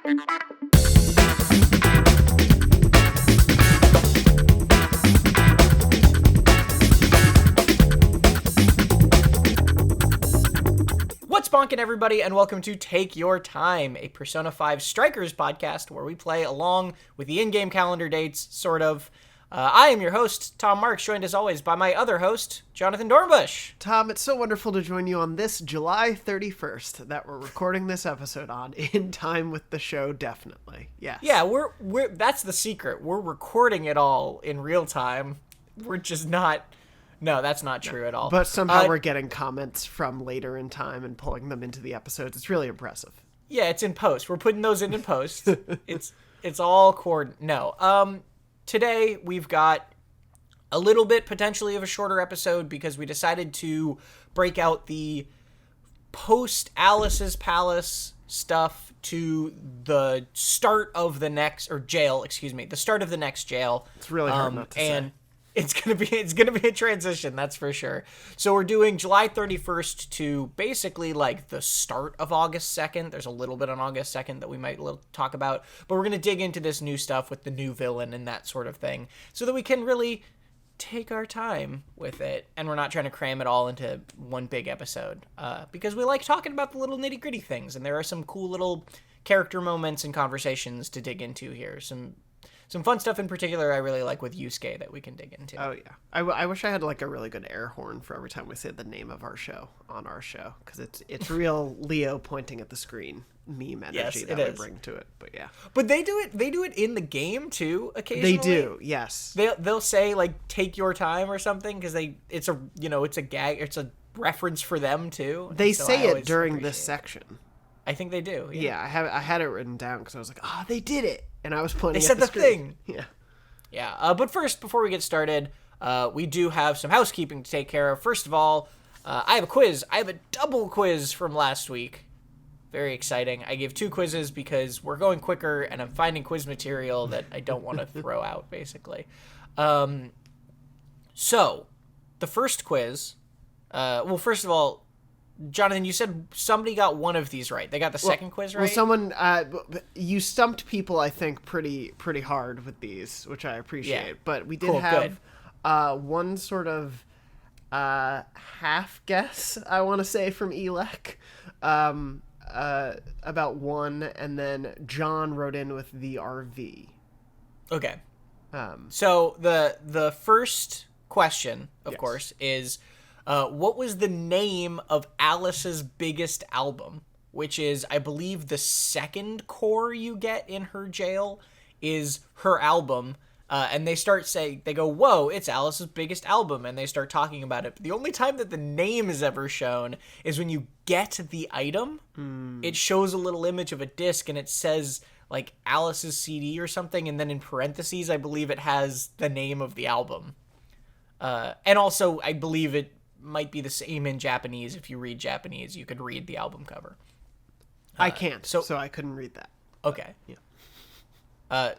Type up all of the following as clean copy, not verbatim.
What's bonkin', everybody, and welcome to Take Your Time, a Persona 5 Strikers podcast where we play along with the in-game calendar dates, sort of. I am your host, Tom Marks, joined as always by my other host, Jonathon Dornbush. Tom, it's so wonderful to join you on this July 31st that we're recording this episode on, in time with the show, definitely. Yes. Yeah, we're that's the secret. We're recording it all in real time. We're just not... No, that's not true at all. But somehow we're getting comments from later in time and pulling them into the episodes. It's really impressive. Yeah, it's in post. We're putting those in post. It's all coordinated. No. Today we've got a little bit potentially of a shorter episode because we decided to break out the post Alice's Palace stuff to the start of the next the start of the next jail. It's really hard not to say. It's gonna be a transition, that's for sure. So we're doing July 31st to basically like the start of August 2nd. There's a little bit on August 2nd that we might talk about, but we're gonna dig into this new stuff with the new villain and that sort of thing, so that we can really take our time with it, and we're not trying to cram it all into one big episode. Because we like talking about the little nitty gritty things, and there are some cool little character moments and conversations to dig into here. Some fun stuff in particular I really like with Yusuke that we can dig into. Oh, yeah. I wish I had like a really good air horn for every time we say the name of our show on our show, because it's real Leo pointing at the screen meme energy that we bring to it. But yeah. But they do it in the game too occasionally. They do, yes. They'll say like "take your time" or something because it's a gag, it's a reference for them too. They say it during this section. I think they do. Yeah, I had it written down because I was like, they did it. And I was pointing at the screen. Thing. Yeah. Yeah. But first, before we get started, we do have some housekeeping to take care of. First of all, I have a quiz. I have a double quiz from last week. Very exciting. I gave 2 quizzes because we're going quicker, and I'm finding quiz material that I don't want to throw out, basically. So, the first quiz... first of all, Jonathon, you said somebody got one of these right. They got the second quiz right? Well, someone... you stumped people, I think, pretty hard with these, which I appreciate. Yeah. But we did have one sort of half guess, I want to say, from Elec. About one, and then John wrote in with the RV. Okay. So the first question, of course, is... what was the name of Alice's biggest album? Which is, I believe, the second core you get in her jail is her album. And they go, whoa, it's Alice's biggest album. And they start talking about it. But the only time that the name is ever shown is when you get the item. It shows a little image of a disc and it says like Alice's CD or something. And then in parentheses, I believe it has the name of the album. And also, I believe it might be the same in Japanese. If you read Japanese, you could read the album cover. I can't, so I couldn't read that. Okay. Yeah.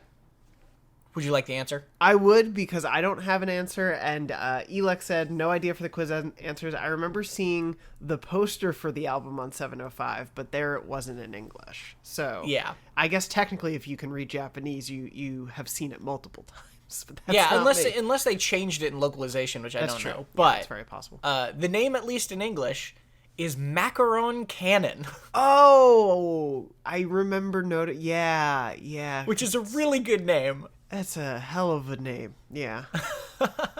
Would you like the answer? I would, because I don't have an answer, and Elec said, no idea for the quiz answers. I remember seeing the poster for the album on 705, but there it wasn't in English. So, yeah. I guess technically if you can read Japanese, you have seen it multiple times. But that's unless they changed it in localization, which that's I don't true. know. But it's very possible. The name, at least in English, is Macaron Cannon. Oh, I remember yeah. Which is a really good name. That's a hell of a name. Yeah.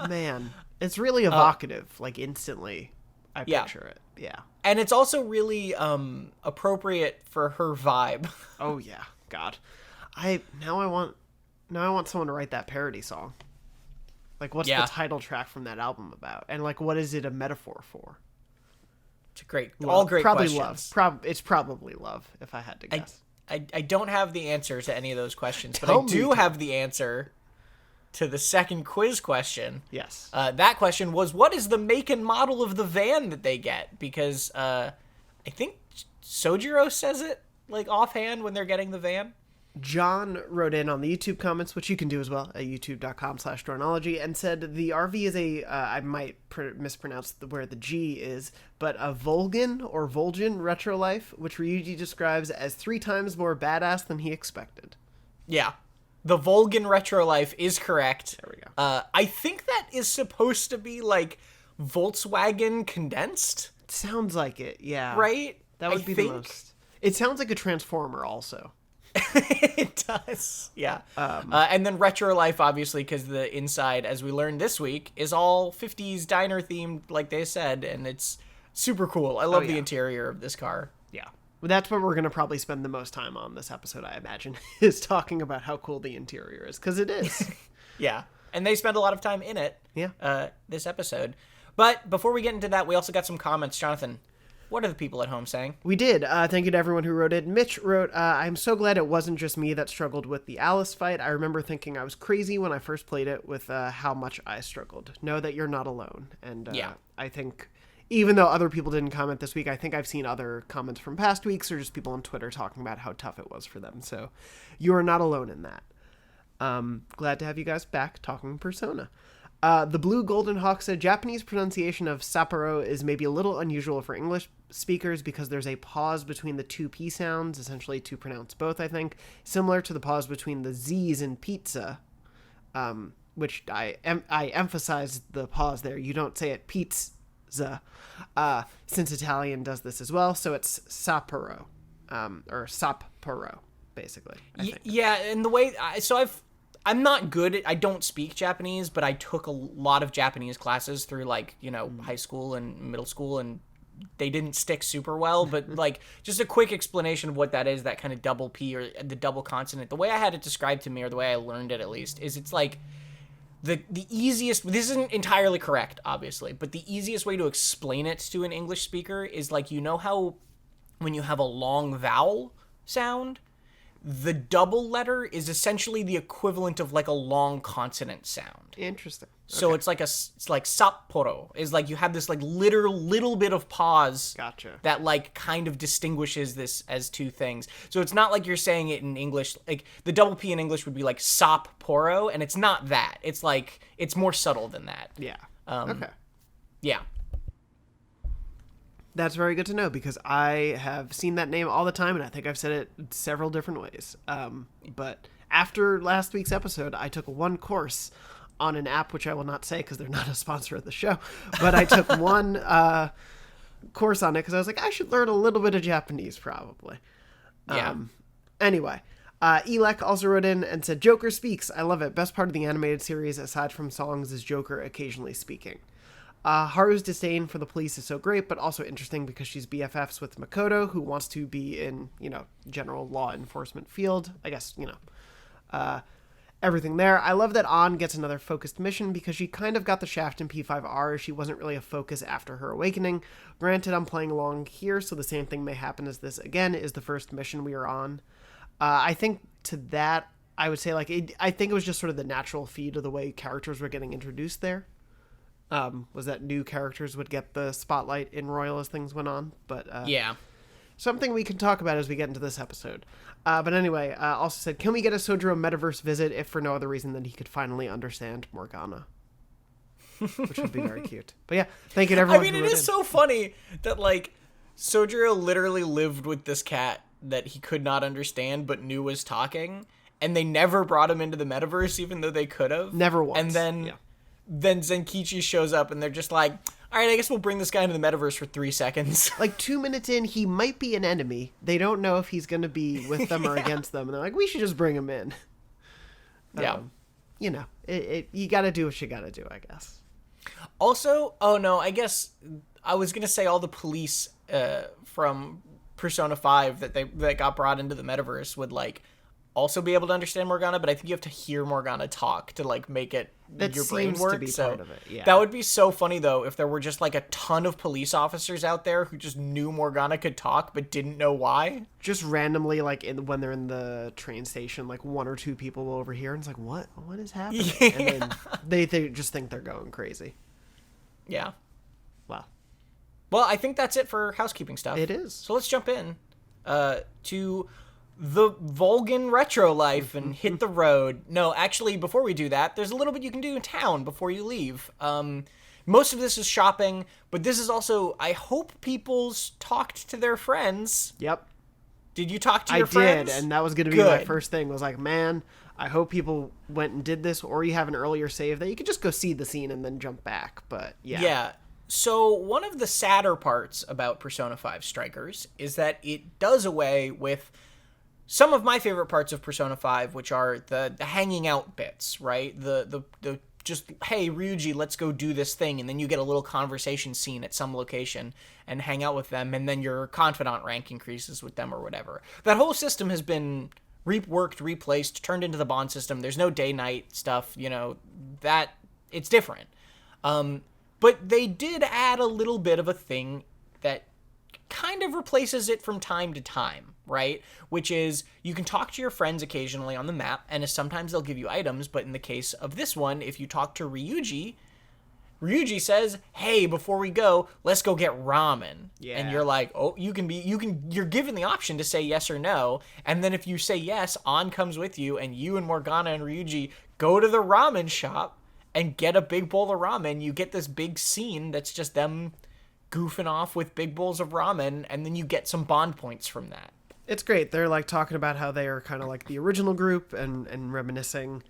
Man, it's really evocative. Like instantly, I picture it. Yeah. And it's also really appropriate for her vibe. Oh yeah, God. Now I want someone to write that parody song. Like, what's the title track from that album about? And, like, what is it a metaphor for? It's all great probably questions. Love. It's probably love, if I had to guess. I don't have the answer to any of those questions, but I do have the answer to the second quiz question. Yes. That question was, what is the make and model of the van that they get? Because I think Sojiro says it, like, offhand when they're getting the van. John wrote in on the YouTube comments, which you can do as well at youtube.com/Dornology, and said the RV is I might mispronounce where the G is, but a Volgin or Volgin retrolife, which Ryuji describes as 3 times more badass than he expected. Yeah. The Volgin retrolife is correct. There we go. I think that is supposed to be like Volkswagen condensed. Sounds like it, yeah. Right? That would be the most. It sounds like a Transformer also. It does, yeah. And then Retro Life, obviously, because the inside, as we learned this week, is all 50s diner themed, like they said, and it's super cool. I love the interior of this car. Yeah. Well, that's what we're going to probably spend the most time on this episode, I imagine, is talking about how cool the interior is, because it is. Yeah. And they spend a lot of time in it, this episode. But before we get into that, we also got some comments. Jonathan, what are the people at home saying? We did. Thank you to everyone who wrote it. Mitch wrote, I'm so glad it wasn't just me that struggled with the Alice fight. I remember thinking I was crazy when I first played it with how much I struggled. Know that you're not alone. And I think, even though other people didn't comment this week, I think I've seen other comments from past weeks or just people on Twitter talking about how tough it was for them. So you are not alone in that. Glad to have you guys back talking Persona. The Blue Golden Hawk said Japanese pronunciation of Sapporo is maybe a little unusual for English speakers because there's a pause between the 2 P sounds, essentially to pronounce both, I think, similar to the pause between the Z's in pizza, which I emphasize the pause there. You don't say it pizza, since Italian does this as well, so it's Sapporo, or Sapporo, basically. Yeah, and the way... I'm not good I don't speak Japanese, but I took a lot of Japanese classes through, like, high school and middle school, and they didn't stick super well, but, like, just a quick explanation of what that is, that kind of double P or the double consonant. The way I had it described to me, or the way I learned it at least, is it's like the easiest... This isn't entirely correct, obviously, but the easiest way to explain it to an English speaker is, like, how when you have a long vowel sound... The double letter is essentially the equivalent of like a long consonant sound. Interesting. So it's like Sapporo is like you have this like little bit of pause. Gotcha. That like kind of distinguishes this as 2 things. So it's not like you're saying it in English. Like the double P in English would be like Sapporo, and it's not that. It's like it's more subtle than that. Yeah. Okay. Yeah. That's very good to know because I have seen that name all the time, and I think I've said it several different ways. But after last week's episode, I took 1 course on an app, which I will not say because they're not a sponsor of the show. But I took 1 course on it because I was like, I should learn a little bit of Japanese probably. Yeah. Anyway, Elek also wrote in and said, Joker speaks. I love it. Best part of the animated series, aside from songs, is Joker occasionally speaking. Haru's disdain for the police is so great, but also interesting because she's BFFs with Makoto, who wants to be in, general law enforcement field. I guess, everything there. I love that An gets another focused mission because she kind of got the shaft in P5R. She wasn't really a focus after her awakening. Granted, I'm playing along here, so the same thing may happen as this again is the first mission we are on. I think to that, I would say, I think it was just sort of the natural feed of the way characters were getting introduced there. Was that new characters would get the spotlight in Royal as things went on. But yeah. Something we can talk about as we get into this episode. But anyway, also said, can we get a Sojiro metaverse visit if for no other reason than he could finally understand Morgana? Which would be very cute. But yeah, thank you to everyone. I mean, it is so funny that, like, Sojiro literally lived with this cat that he could not understand but knew was talking, and they never brought him into the metaverse even though they could have. Never once. And then Zenkichi shows up and they're just like, all right, I guess we'll bring this guy into the metaverse for 3 seconds. Like 2 minutes in, he might be an enemy. They don't know if he's going to be with them or against them. And they're like, we should just bring him in. Yeah. You got to do what you got to do, I guess. Also, I guess I was going to say all the police from Persona 5 that got brought into the metaverse would, like, also be able to understand Morgana, but I think you have to hear Morgana talk to, like, make it your brain work. To be part of it. Yeah. That would be so funny though if there were just like a ton of police officers out there who just knew Morgana could talk but didn't know why. Just randomly, like when they're in the train station, like 1 or 2 people will overhear and it's like, what is happening? Yeah. And then they just think they're going crazy. Yeah. Wow. Well, I think that's it for housekeeping stuff. It is. So let's jump in to the Volgan retro life and hit the road. No, actually, before we do that, there's a little bit you can do in town before you leave. Most of this is shopping, but this is also, I hope people's talked to their friends. Yep. Did you talk to your friends? I did, and that was going to be my first thing. Was like, man, I hope people went and did this, or you have an earlier save that you could just go see the scene and then jump back. But yeah. Yeah. So one of the sadder parts about Persona 5 Strikers is that it does away with some of my favorite parts of Persona 5, which are the hanging out bits, right? The just, hey, Ryuji, let's go do this thing, and then you get a little conversation scene at some location and hang out with them, and then your confidant rank increases with them or whatever. That whole system has been reworked, replaced, turned into the bond system. There's no day-night stuff, that it's different. But they did add a little bit of a thing that kind of replaces it from time to time, right? Which is you can talk to your friends occasionally on the map, and sometimes they'll give you items, but in the case of this one, if you talk to Ryuji says, hey, before we go, let's go get ramen. Yeah. And you're like, oh, you're given the option to say yes or no, and then if you say yes, An comes with you, and you and Morgana and Ryuji go to the ramen shop and get a big bowl of ramen. You get this big scene that's just them goofing off with big bowls of ramen, and then you get some bond points from that. It's great. They're like talking about how they are kind of like the original group and reminiscing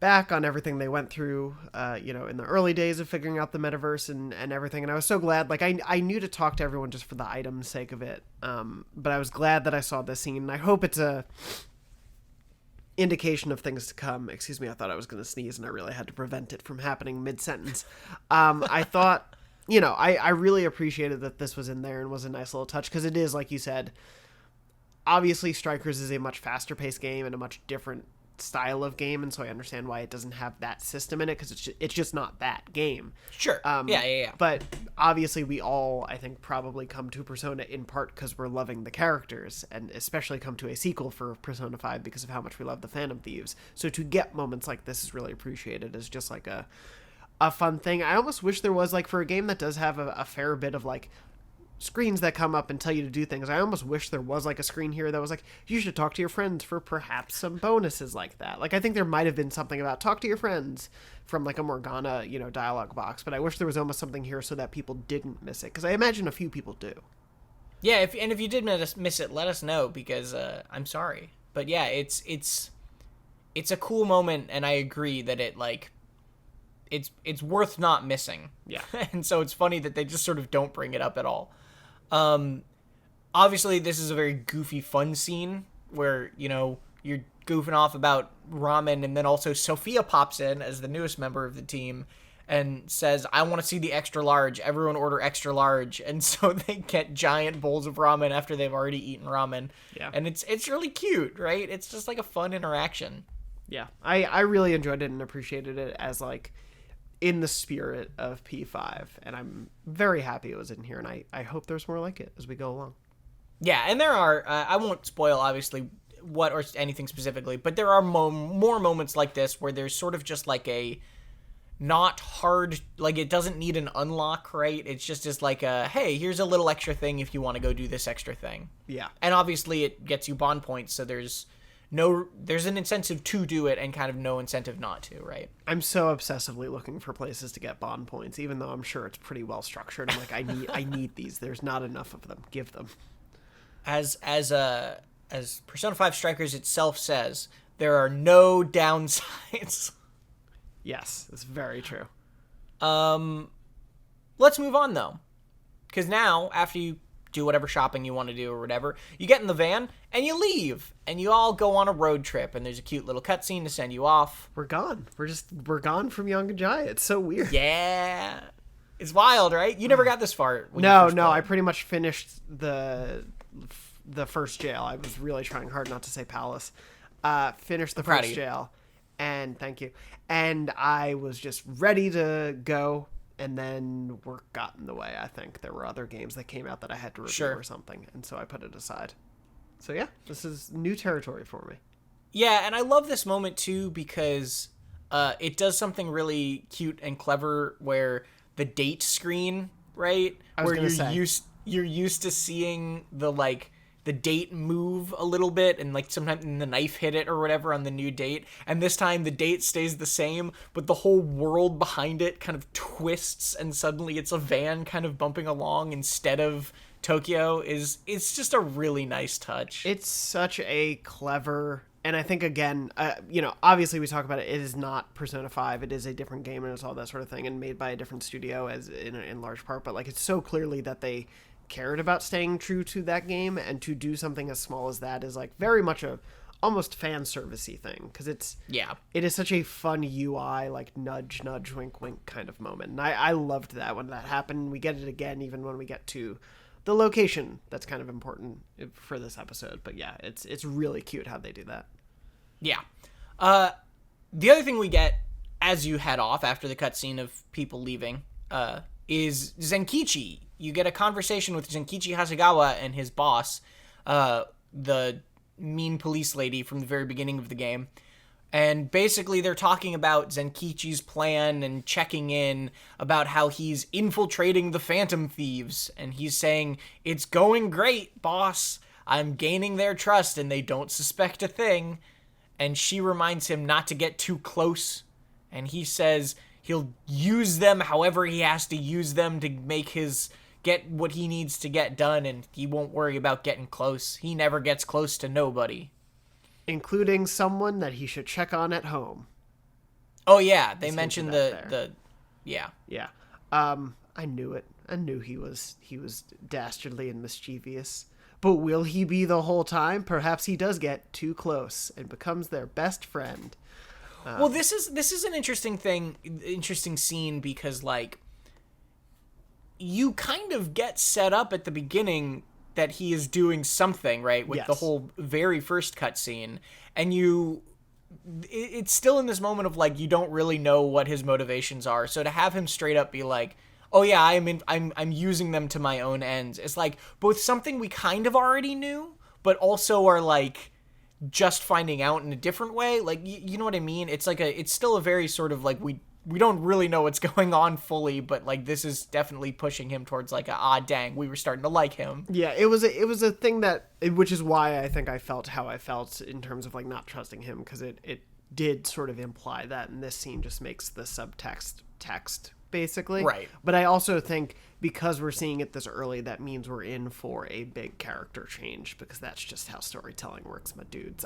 back on everything they went through, in the early days of figuring out the metaverse and everything. And I was so glad, like I knew to talk to everyone just for the item's sake of it. But I was glad that I saw this scene, and I hope it's a indication of things to come. Excuse me, I thought I was going to sneeze and I really had to prevent it from happening mid-sentence. I thought, I really appreciated that this was in there and was a nice little touch, because it is, like you said, obviously Strikers is a much faster paced game and a much different style of game, and so I understand why it doesn't have that system in it, because it's just not that game. Sure. Yeah. But obviously we all, I think, probably come to Persona in part because we're loving the characters, and especially come to a sequel for Persona 5 because of how much we love the Phantom Thieves. So to get moments like this is really appreciated as just like a fun thing. I almost wish there was, like, for a game that does have a fair bit of like screens that come up and tell you to do things, I almost wish there was like a screen here that was like, you should talk to your friends for perhaps some bonuses like that. Like, I think there might have been something about talk to your friends from like a Morgana, dialogue box, but I wish there was almost something here so that people didn't miss it, because I imagine a few people do. Yeah, if you did miss it, let us know, because I'm sorry. But yeah, it's a cool moment, and I agree that it's worth not missing. Yeah. And so it's funny that they just sort of don't bring it up at all. Obviously this is a very goofy, fun scene where, you're goofing off about ramen, and then also Sophia pops in as the newest member of the team and says, I want to see the extra large. Everyone order extra large. And so they get giant bowls of ramen after they've already eaten ramen. Yeah. And it's really cute, right? It's just like a fun interaction. Yeah. I really enjoyed it and appreciated it as like in the spirit of P5, and I'm very happy it was in here, and I hope there's more like it as we go along. Yeah, and there are, I won't spoil, obviously, what or anything specifically, but there are more moments like this where there's sort of just like a not hard, like it doesn't need an unlock, right? It's just like a, hey, here's a little extra thing if you want to go do this extra thing. Yeah. And obviously it gets you bond points, so there's an incentive to do it and kind of no incentive not to, right? I'm so obsessively looking for places to get bond points, even though I'm sure it's pretty well structured. I'm like, I need these. There's not enough of them. Give them. As Persona 5 Strikers itself says, there are no downsides. Yes, it's very true. Let's move on though, because now after you do whatever shopping you want to do or whatever, you get in the van and you leave and you all go on a road trip, and there's a cute little cutscene to send you off. We're gone. We're gone from Yongajaya. It's so weird. Yeah. It's wild, right? You never got this far. No, I pretty much finished the first jail. I was really trying hard not to say palace. Finished the first jail, and thank you. And I was just ready to go. And then work got in the way. I think there were other games that came out that I had to review or something, and so I put it aside. So yeah, this is new territory for me. Yeah, and I love this moment too because it does something really cute and clever where the date screen, right? Where you're used to seeing the like the date move a little bit, and like sometimes the knife hit it or whatever on the new date, and this time the date stays the same, but the whole world behind it kind of twists, and suddenly it's a van kind of bumping along instead of Tokyo. It's just a really nice touch. It's such a clever, and I think again, obviously we talk about it. It is not Persona 5. It is a different game, and it's all that sort of thing, and made by a different studio as in large part. But like, it's so clearly that they cared about staying true to that game, and to do something as small as that is like very much a almost fan servicey thing, because it is such a fun UI, like nudge wink wink kind of moment, and I loved that when that happened. We get it again even when we get to the location that's kind of important for this episode. But yeah, it's really cute how they do that. Yeah. The other thing we get as you head off after the cutscene of people leaving is Zenkichi. You get a conversation with Zenkichi Hasegawa and his boss, the mean police lady from the very beginning of the game. And basically they're talking about Zenkichi's plan and checking in about how he's infiltrating the Phantom Thieves. And he's saying, "It's going great, boss. I'm gaining their trust and they don't suspect a thing." And she reminds him not to get too close. And he says he'll use them however he has to use them to get what he needs to get done, and he won't worry about getting close. He never gets close to nobody. Including someone that he should check on at home. Oh yeah, they mentioned the yeah. Yeah. I knew it. I knew he was dastardly and mischievous. But will he be the whole time? Perhaps he does get too close and becomes their best friend. Well, this is an interesting scene, because like you kind of get set up at the beginning that he is doing something, right? With the whole very first cutscene, and it's still in this moment of like, you don't really know what his motivations are. So to have him straight up be like, "Oh yeah, I'm using them to my own ends," it's like both something we kind of already knew, but also are like just finding out in a different way. Like, you know what I mean? It's like it's still a very sort of like, we don't really know what's going on fully, but like this is definitely pushing him towards like dang, we were starting to like him. Yeah, it was a thing which is why I think I felt how I felt in terms of like not trusting him, because it did sort of imply that, and this scene just makes the subtext text basically. Right. But I also think because we're seeing it this early, that means we're in for a big character change, because that's just how storytelling works, my dudes.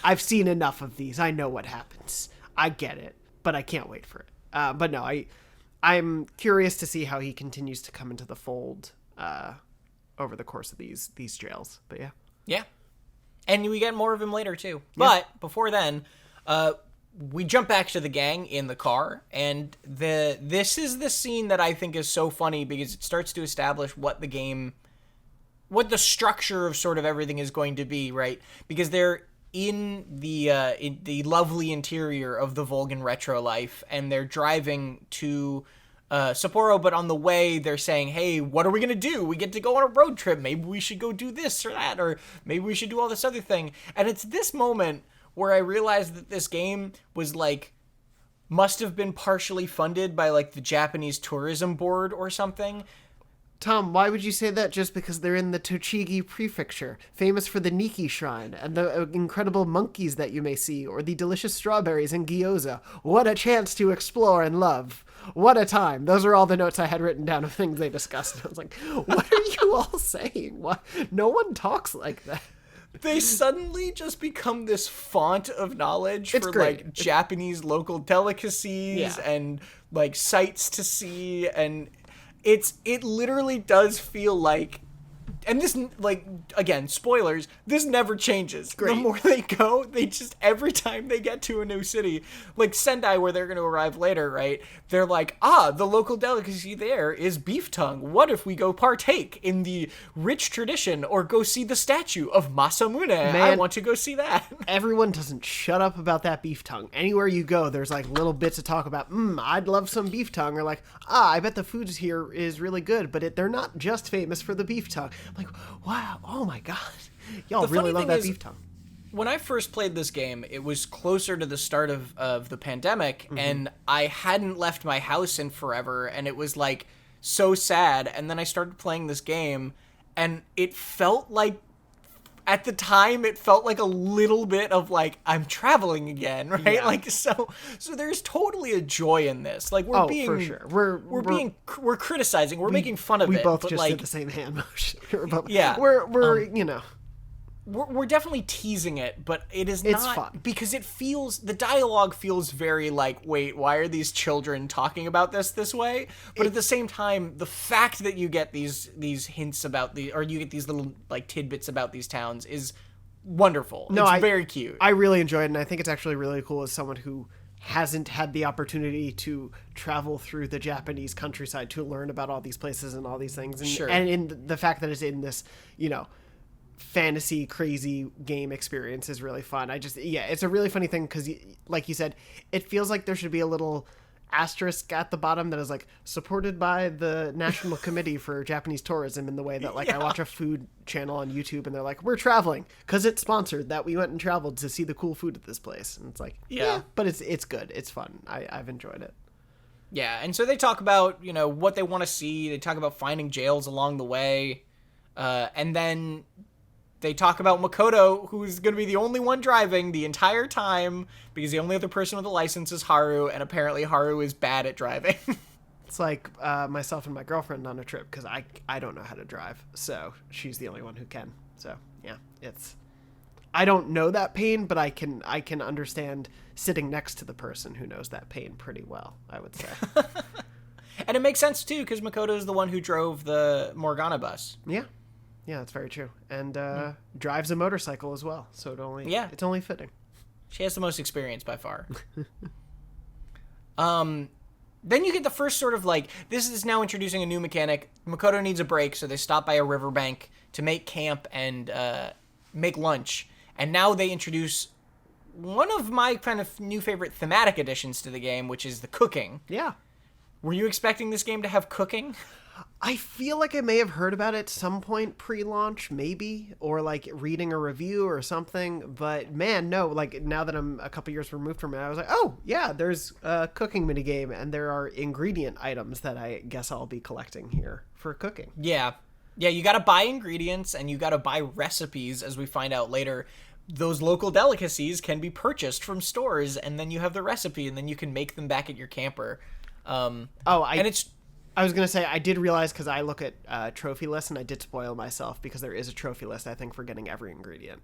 I've seen enough of these. I know what happens. I get it, but I can't wait for it. But no, I'm curious to see how he continues to come into the fold over the course of these jails. But yeah. Yeah. And we get more of him later too. Yeah. But before then, we jump back to the gang in the car, and this is the scene that I think is so funny, because it starts to establish what the structure of sort of everything is going to be, right? Because they're in the lovely interior of the Volgan Retro Life, and they're driving to Sapporo, but on the way they're saying, "Hey, what are we gonna do? We get to go on a road trip. Maybe we should go do this or that, or maybe we should do all this other thing." And it's this moment where I realized that this game was like, must have been partially funded by like the Japanese tourism board or something. Tom, why would you say that? Just because they're in the Tochigi Prefecture, famous for the Nikki Shrine and the incredible monkeys that you may see, or the delicious strawberries and gyoza. What a chance to explore and love. What a time. Those are all the notes I had written down of things they discussed. I was like, what are you all saying? What? No one talks like that. They suddenly just become this font of knowledge for like Japanese local delicacies and like sights to see, and it literally does feel like, and this, like, again, spoilers, this never changes. Great. The more they go, they just, every time they get to a new city, like Sendai, where they're going to arrive later, right? They're like, the local delicacy there is beef tongue. What if we go partake in the rich tradition, or go see the statue of Masamune? Man, I want to go see that. Everyone doesn't shut up about that beef tongue. Anywhere you go, there's like little bits of talk about, I'd love some beef tongue, or like, I bet the food here is really good, but they're not just famous for the beef tongue. Like, wow, oh my god, y'all really love that beef tongue. When I first played this game, it was closer to the start of the pandemic, and I hadn't left my house in forever, and it was like so sad. And then I started playing this game, and it felt like at the time it felt like a little bit of like, I'm traveling again, right? Yeah. Like, so there's totally a joy in this. Like, we're being, for sure. We're criticizing, we're making fun of it. We both but just like, did the same hand motion. Yeah. We're you know. We're definitely teasing it, but it's not fun. Because the dialogue feels very like, wait, why are these children talking about this way? But at the same time, the fact that you get these hints about or you get these little like tidbits about these towns is wonderful. No, it's very cute. I really enjoy it, and I think it's actually really cool as someone who hasn't had the opportunity to travel through the Japanese countryside to learn about all these places and all these things. And, sure. And in the fact that it's in this, fantasy crazy game experience is really fun. It's a really funny thing because, like you said, it feels like there should be a little asterisk at the bottom that is like supported by the National Committee for Japanese Tourism, in the way that like I watch a food channel on YouTube and they're like, we're traveling because it's sponsored that we went and traveled to see the cool food at this place. And it's like, but it's good. It's fun. I've enjoyed it. Yeah. And so they talk about, what they want to see. They talk about finding jails along the way. And then they talk about Makoto, who's going to be the only one driving the entire time because the only other person with a license is Haru, and apparently Haru is bad at driving. It's like myself and my girlfriend on a trip because I don't know how to drive, so she's the only one who can. So yeah, I don't know that pain, but I can understand sitting next to the person who knows that pain pretty well, I would say. And it makes sense too because Makoto is the one who drove the Morgana bus. Yeah, that's very true. And drives a motorcycle as well, so it's only fitting. She has the most experience by far. Then you get the first sort of like, this is now introducing a new mechanic. Makoto needs a break, so they stop by a riverbank to make camp and make lunch. And now they introduce one of my kind of new favorite thematic additions to the game, which is the cooking. Yeah. Were you expecting this game to have cooking? I feel like I may have heard about it some point pre-launch, maybe, or like reading a review or something. But man, no, like now that I'm a couple years removed from it, I was like, oh yeah, there's a cooking minigame and there are ingredient items that I guess I'll be collecting here for cooking. Yeah, you got to buy ingredients and you got to buy recipes, as we find out later. Those local delicacies can be purchased from stores, and then you have the recipe, and then you can make them back at your camper. I was going to say, I did realize, because I look at trophy lists, and I did spoil myself, because there is a trophy list, I think, for getting every ingredient.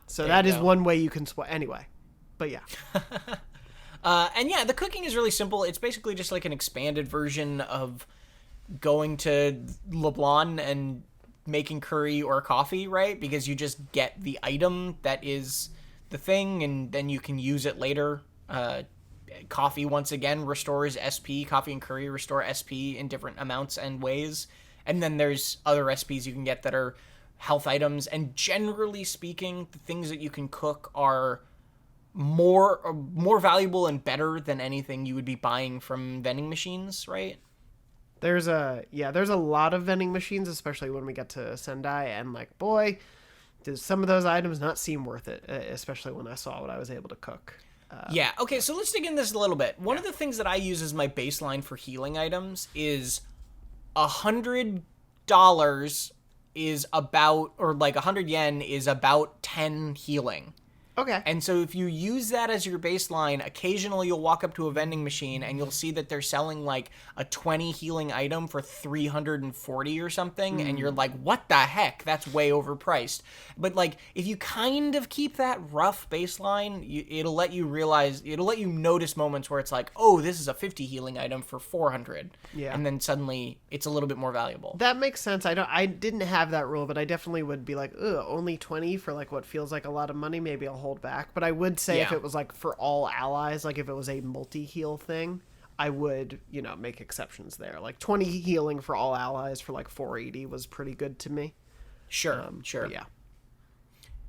So that is one way you can spoil. Anyway, but yeah. And yeah, the cooking is really simple. It's basically just like an expanded version of going to Leblon and making curry or coffee, right? Because you just get the item that is the thing, and then you can use it later. Coffee, once again, restores SP. Coffee and curry restore SP in different amounts and ways. And then there's other recipes you can get that are health items. And generally speaking, the things that you can cook are more valuable and better than anything you would be buying from vending machines, right? There's a lot of vending machines, especially when we get to Sendai, and like, boy, does some of those items not seem worth it, especially when I saw what I was able to cook. Yeah, okay, so let's dig into this a little bit. One of the things that I use as my baseline for healing items is $100 is about, or like 100 yen is about 10 healing. Okay. And so if you use that as your baseline, occasionally you'll walk up to a vending machine and you'll see that they're selling like a 20 healing item for 340 or something. And you're like, what the heck? That's way overpriced. But like, if you kind of keep that rough baseline, it'll let you notice moments where it's like, oh, this is a 50 healing item for 400. Yeah. And then suddenly it's a little bit more valuable. That makes sense. I didn't have that rule, but I definitely would be like, only 20 for like what feels like a lot of money. Maybe I'll hold back. But I would say if it was like for all allies, like if it was a multi-heal thing, I would, make exceptions there. Like 20 healing for all allies for like 480 was pretty good to me. Sure. Yeah.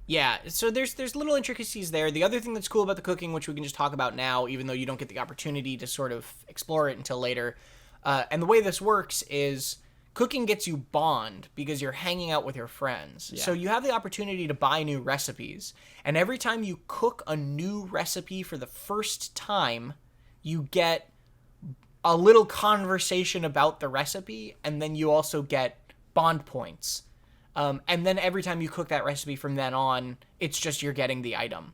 Yeah, so there's little intricacies there. The other thing that's cool about the cooking, which we can just talk about now, even though you don't get the opportunity to sort of explore it until later, and the way this works is cooking gets you bond because you're hanging out with your friends. Yeah. So you have the opportunity to buy new recipes. And every time you cook a new recipe for the first time, you get a little conversation about the recipe, and then you also get bond points. And then every time you cook that recipe from then on, it's just you're getting the item.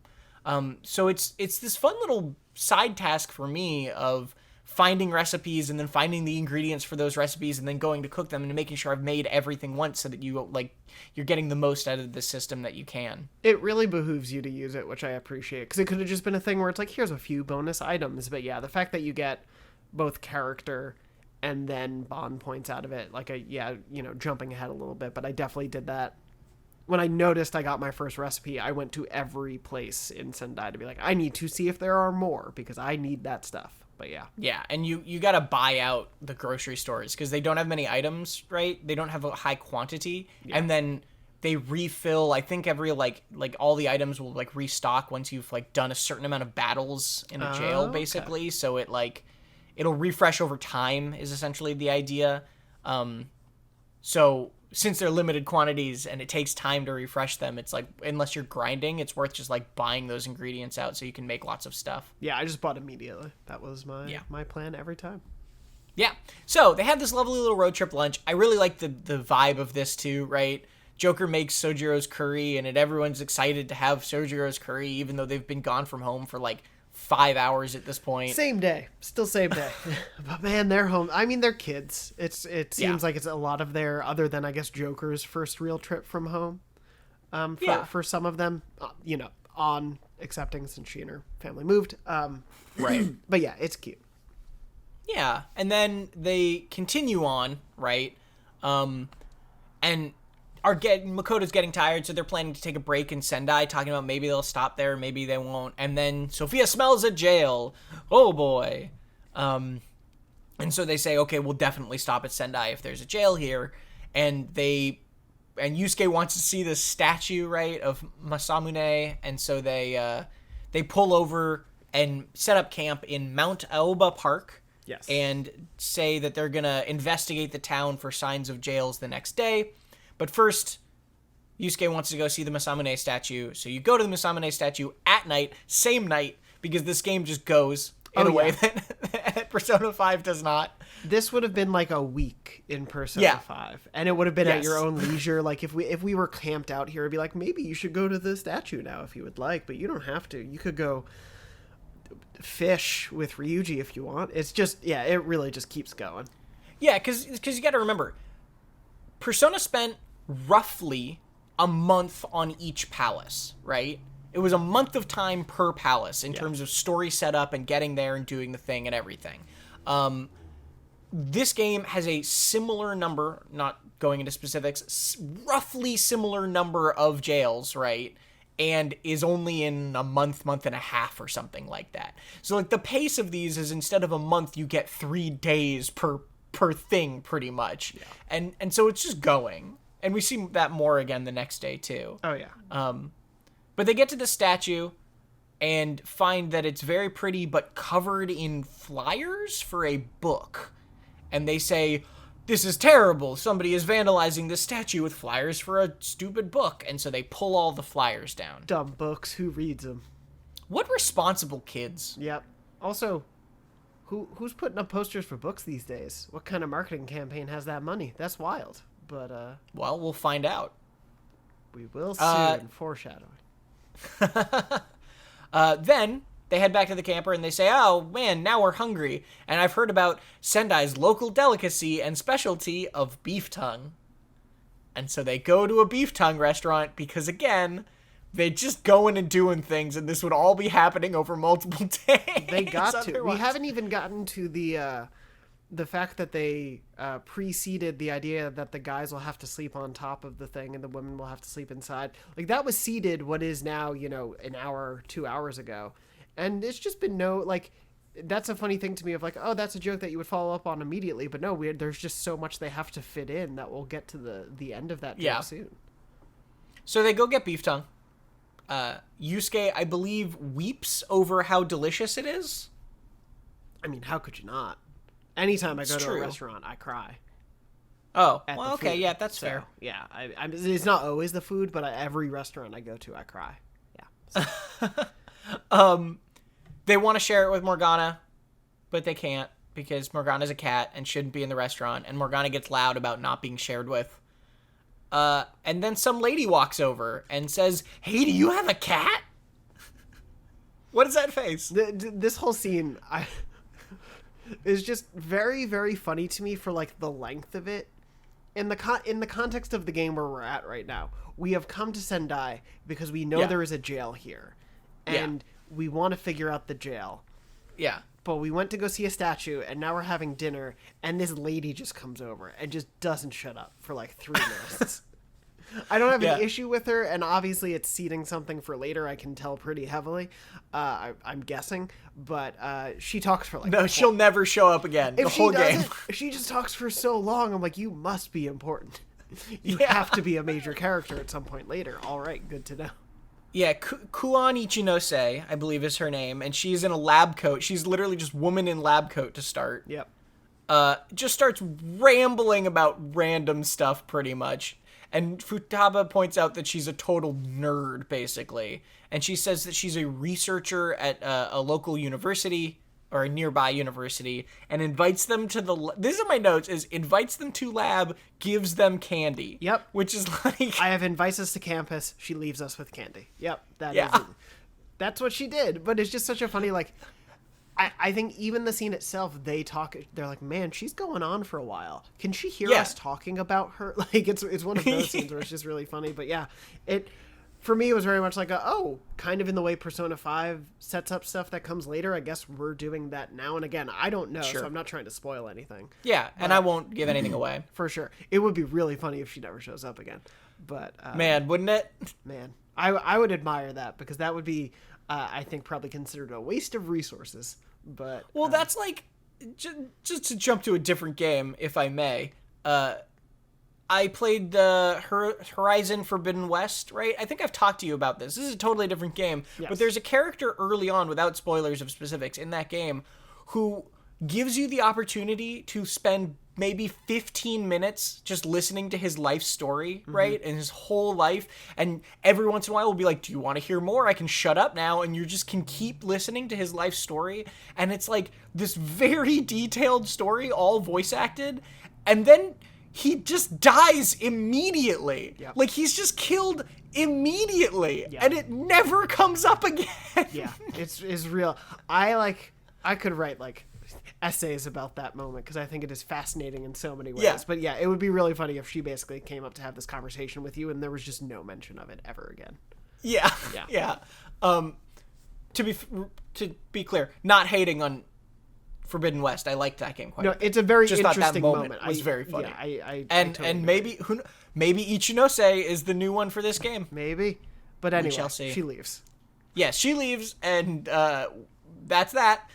So it's this fun little side task for me of finding recipes and then finding the ingredients for those recipes and then going to cook them and making sure I've made everything once so that you're getting the most out of the system that you can. It really behooves you to use it, which I appreciate, because it could have just been a thing where it's like, here's a few bonus items. But yeah, the fact that you get both character and then bond points out of it, jumping ahead a little bit, but I definitely did that. When I noticed I got my first recipe, I went to every place in Sendai to be like, I need to see if there are more because I need that stuff. But yeah. Yeah, and you got to buy out the grocery stores because they don't have many items, right? They don't have a high quantity. Yeah. And then they refill, I think every, like all the items will, restock once you've, done a certain amount of battles in a jail, basically. Okay. So it'll refresh over time is essentially the idea. So since they're limited quantities and it takes time to refresh them, it's unless you're grinding, it's worth just buying those ingredients out so you can make lots of stuff. Yeah, I just bought immediately. That was my plan every time. Yeah. So they have this lovely little road trip lunch. I really like the vibe of this too, right? Joker makes Sojiro's curry and everyone's excited to have Sojiro's curry even though they've been gone from home for 5 hours at this point. Same day. Still same day. But man, they're home. I mean, they're kids. It seems like it's a lot of their, other than I guess Joker's first real trip from home. For some of them, on accepting since she and her family moved. Right. But yeah, it's cute. Yeah. And then they continue on, right? And Makoto's getting tired, so they're planning to take a break in Sendai, talking about maybe they'll stop there, maybe they won't. And then Sophia smells a jail. Oh boy. And so they say, okay, we'll definitely stop at Sendai if there's a jail here. And Yusuke wants to see this statue, right, of Masamune. And so they pull over and set up camp in Mount Aoba Park. Yes. And say that they're going to investigate the town for signs of jails the next day. But first, Yusuke wants to go see the Masamune statue. So you go to the Masamune statue at night, same night, because this game just goes in a way that Persona 5 does not. This would have been a week in Persona 5. And it would have been at your own leisure. If we were camped out here, it'd be maybe you should go to the statue now if you would like. But you don't have to. You could go fish with Ryuji if you want. It's just, it really just keeps going. Yeah, because you got to remember, Persona spent roughly a month on each palace, right? It was a month of time per palace in terms of story setup and getting there and doing the thing and everything. This game has a similar number, not going into specifics, roughly similar number of jails, right? And is only in a month and a half or something like that. So the pace of these is instead of a month, you get 3 days per thing pretty much. Yeah. And so it's just going. And we see that more again the next day too. Oh yeah. But they get to the statue and find that it's very pretty but covered in flyers for a book. And they say, this is terrible. Somebody is vandalizing this statue with flyers for a stupid book. And so they pull all the flyers down. Dumb books. Who reads them? What responsible kids? Yep. Also, who's putting up posters for books these days? What kind of marketing campaign has that money? That's wild. But, well, we'll find out. We will soon. Foreshadowing. Then they head back to the camper and they say, oh, man, now we're hungry. And I've heard about Sendai's local delicacy and specialty of beef tongue. And so they go to a beef tongue restaurant because, again, they're just going and doing things, and this would all be happening over multiple days. They got to. We haven't even gotten to the fact that they preceded the idea that the guys will have to sleep on top of the thing and the women will have to sleep inside. That was seeded what is now, an hour, 2 hours ago. And it's just been that's a funny thing to me of oh, that's a joke that you would follow up on immediately. But no, there's just so much they have to fit in that we'll get to the end of that joke soon. So they go get beef tongue. Yusuke, I believe, weeps over how delicious it is. I mean, how could you not? Anytime I go to a restaurant, I cry. Oh, well, okay, yeah, that's fair. Yeah, it's not always the food, but every restaurant I go to, I cry. Yeah. So. They want to share it with Morgana, but they can't because Morgana's a cat and shouldn't be in the restaurant, and Morgana gets loud about not being shared with. And then some lady walks over and says, "Hey, do you have a cat?" What is that face? This whole scene is just very, very funny to me for like the length of it. In the context of the game where we're at right now, we have come to Sendai because we know there is a jail here, and we want to figure out the jail. Yeah. But we went to go see a statue, and now we're having dinner, and this lady just comes over and just doesn't shut up for like 3 minutes. I don't have an issue with her, and obviously it's seeding something for later. I can tell pretty heavily. I'm guessing, but she talks for like... No, she'll never show up again. The whole game. She just talks for so long. I'm like, you must be important. You have to be a major character at some point later. All right, good to know. Yeah, Kuan Ichinose, I believe is her name, and she's in a lab coat. She's literally just woman in lab coat to start. Yep. Just starts rambling about random stuff, pretty much. And Futaba points out that she's a total nerd, basically. And she says that she's a researcher at a local university, or a nearby university, and invites them to the... These are my notes, is invites them to lab, gives them candy. Yep. Which is like... I have invites us to campus, she leaves us with candy. Yep, that's what she did. But it's just such a funny, like... I think even the scene itself, they're like, man, she's going on for a while. Can she hear us talking about her? Like, it's one of those scenes where it's just really funny. But yeah, for me, it was very much like kind of in the way Persona 5 sets up stuff that comes later. I guess we're doing that now. And again, I don't know, so I'm not trying to spoil anything. Yeah, and I won't give anything away. For sure. It would be really funny if she never shows up again. But man, wouldn't it? Man, I would admire that, because that would be... I think probably considered a waste of resources, but... Well, that's like... Just to jump to a different game, if I may. I played the Horizon Forbidden West, right? I think I've talked to you about this. This is a totally different game. Yes. But there's a character early on, without spoilers of specifics, in that game, who gives you the opportunity to spend maybe 15 minutes just listening to his life story, right? And his whole life. And every once in a while we'll be like, do you want to hear more? I can shut up now. And you just can keep listening to his life story. And it's like this very detailed story, all voice acted. And then he just dies immediately. Yep. Like, he's just killed immediately. Yep. And it never comes up again. Yeah, it's real. I could write like essays about that moment, because I think it is fascinating in so many ways. Yeah. But yeah, it would be really funny if she basically came up to have this conversation with you and there was just no mention of it ever again. Yeah. To be clear, not hating on Forbidden West. I liked that game quite a bit. It's a very interesting moment. It was very funny. Yeah, and maybe Ichinose is the new one for this game. Maybe. But anyway, she leaves. Yes, she leaves, and that's that.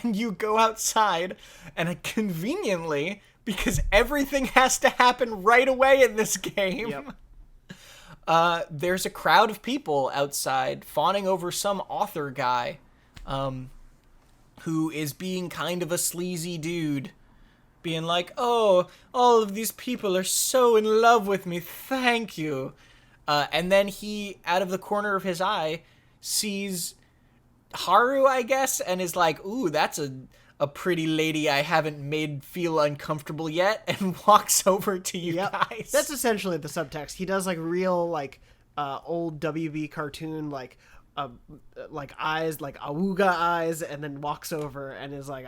And you go outside, and conveniently, because everything has to happen right away in this game, there's a crowd of people outside fawning over some author guy who is being kind of a sleazy dude, being like, oh, all of these people are so in love with me, thank you. And then he, out of the corner of his eye, sees Haru, I guess, and is like, ooh, that's a pretty lady I haven't made feel uncomfortable yet, and walks over to you guys. That's essentially the subtext. He does like real old WB cartoon eyes, like awuga eyes, and then walks over and is like,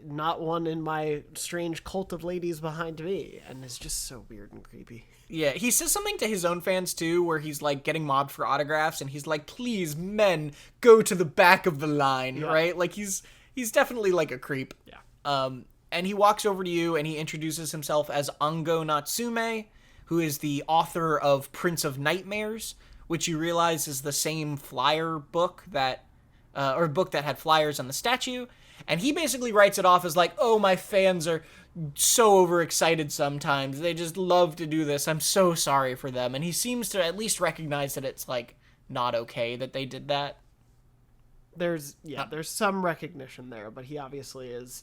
not one in my strange cult of ladies behind me, and it's just so weird and creepy. Yeah, he says something to his own fans too, where he's like getting mobbed for autographs, and he's like, please, men, go to the back of the line, right? Like, he's definitely like a creep. Yeah. And he walks over to you and he introduces himself as Ango Natsume, who is the author of Prince of Nightmares, which you realize is the same flyer book that had flyers on the statue. And he basically writes it off as like, oh, my fans are so overexcited sometimes. They just love to do this. I'm so sorry for them. And he seems to at least recognize that it's like not okay that they did that. There's some recognition there, but he obviously is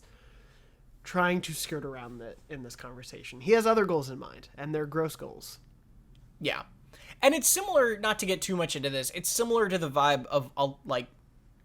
trying to skirt around that in this conversation. He has other goals in mind, and they're gross goals. Yeah. And it's similar, not to get too much into this, it's similar to the vibe of like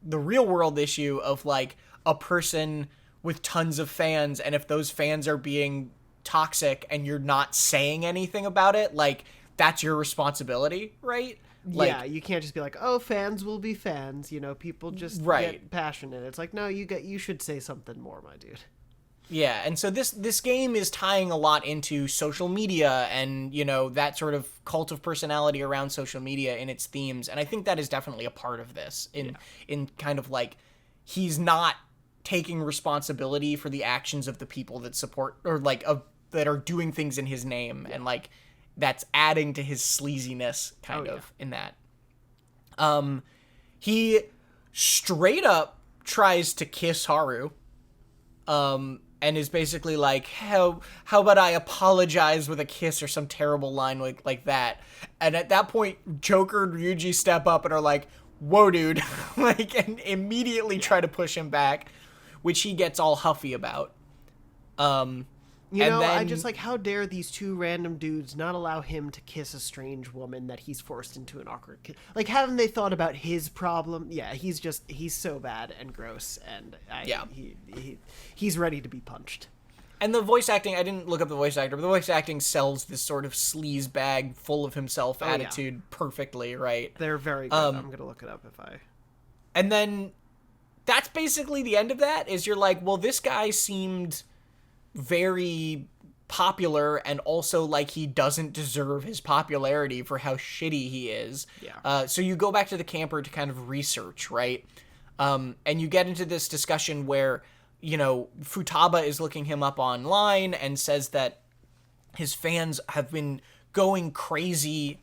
the real world issue of like a person with tons of fans, and if those fans are being toxic and you're not saying anything about it, like, that's your responsibility, right? Like, yeah, you can't just be like, oh, fans will be fans, you know, people just get passionate. It's like, no, you should say something more, my dude. Yeah, and so this game is tying a lot into social media and, you know, that sort of cult of personality around social media in its themes, and I think that is definitely a part of this in kind of like, he's not taking responsibility for the actions of the people that support or like that are doing things in his name, and like that's adding to his sleaziness kind of in that. He straight up tries to kiss Haru. And is basically like, how about I apologize with a kiss or some terrible line like that. And at that point, Joker and Ryuji step up and are like, whoa, dude, like, and immediately try to push him back, which he gets all huffy about. I just like, how dare these two random dudes not allow him to kiss a strange woman that he's forced into an awkward kiss? Like, haven't they thought about his problem? Yeah, he's so bad and gross, and he's ready to be punched. And the voice acting, I didn't look up the voice actor, but the voice acting sells this sort of sleaze bag full of himself attitude perfectly, right? They're very good. I'm going to look it up if I... And then that's basically the end of that, is you're like, well, this guy seemed very popular and also like he doesn't deserve his popularity for how shitty he is. Yeah. So you go back to the camper to kind of research, right? And you get into this discussion where, you know, Futaba is looking him up online and says that his fans have been going crazy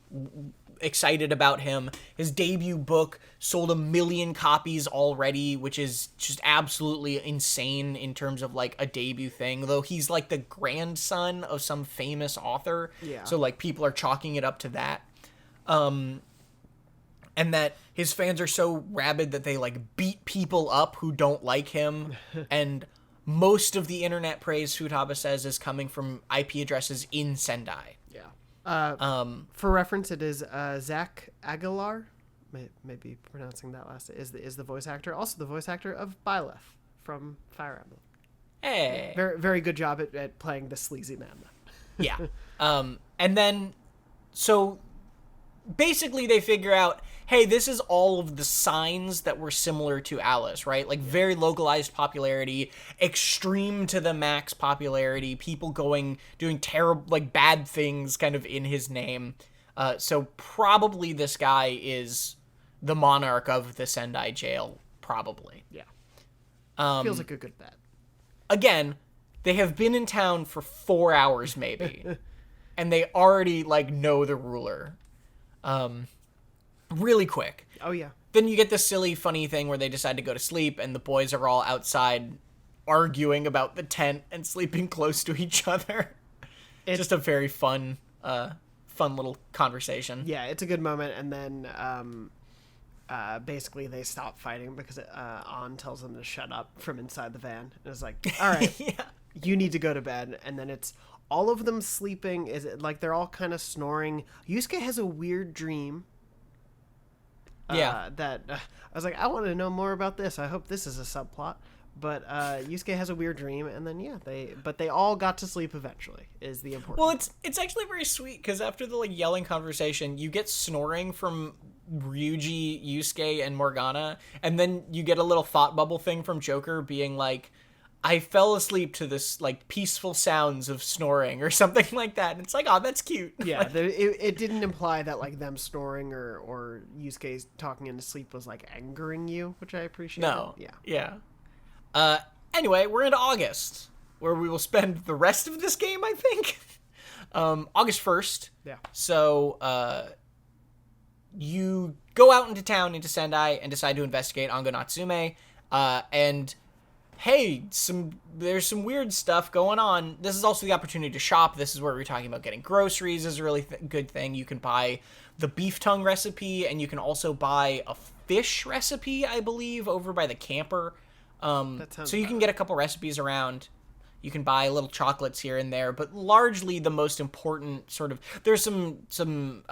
excited about him. His debut book sold 1 million copies already, which is just absolutely insane in terms of like a debut thing, though he's like the grandson of some famous author. Yeah. So like people are chalking it up to that. And that his fans are so rabid that they like beat people up who don't like him. And most of the internet praise, Futaba says, is coming from IP addresses in Sendai. Yeah. For reference, it is Zach Aguilar, maybe pronouncing that last, is the voice actor, also the voice actor of Byleth from Fire Emblem. Hey, very very good job at playing the sleazy man. Yeah. And then so basically they figure out, hey, this is all of the signs that were similar to Alice, right? Like very localized popularity, extreme to the max popularity, people doing terrible, like bad things kind of in his name. So probably this guy is the monarch of the Sendai jail, probably. Yeah. Feels like a good bet. Again, they have been in town for 4 hours maybe, and they already like know the ruler. Really quick. Oh, yeah. Then you get this silly, funny thing where they decide to go to sleep, and the boys are all outside arguing about the tent and sleeping close to each other. It's just a very fun little conversation. Yeah, it's a good moment, and then basically they stop fighting because An tells them to shut up from inside the van. And it's like, all right, you need to go to bed. And then it's all of them sleeping. Is it like they're all kind of snoring? Yusuke has a weird dream. That I was like, I want to know more about this. I hope this is a subplot. But Yusuke has a weird dream, and then they all got to sleep eventually. Is the important. Well, it's actually very sweet because after the like yelling conversation, you get snoring from Ryuji, Yusuke, and Morgana, and then you get a little thought bubble thing from Joker being like, I fell asleep to this like peaceful sounds of snoring or something like that. And it's like, oh, that's cute. Yeah, it didn't imply that like them snoring or Yusuke talking in his sleep was like angering you, which I appreciate. No. Yeah. Anyway, we're into August, where we will spend the rest of this game, I think. August 1st. Yeah. So, you go out into town, into Sendai, and decide to investigate Ango Natsume, and hey, there's some weird stuff going on. This is also the opportunity to shop. This is where we're talking about getting groceries is a really good thing. You can buy the beef tongue recipe, and you can also buy a fish recipe, I believe, over by the camper. So you can get a couple recipes around. You can buy little chocolates here and there, but largely the most important sort of, there's some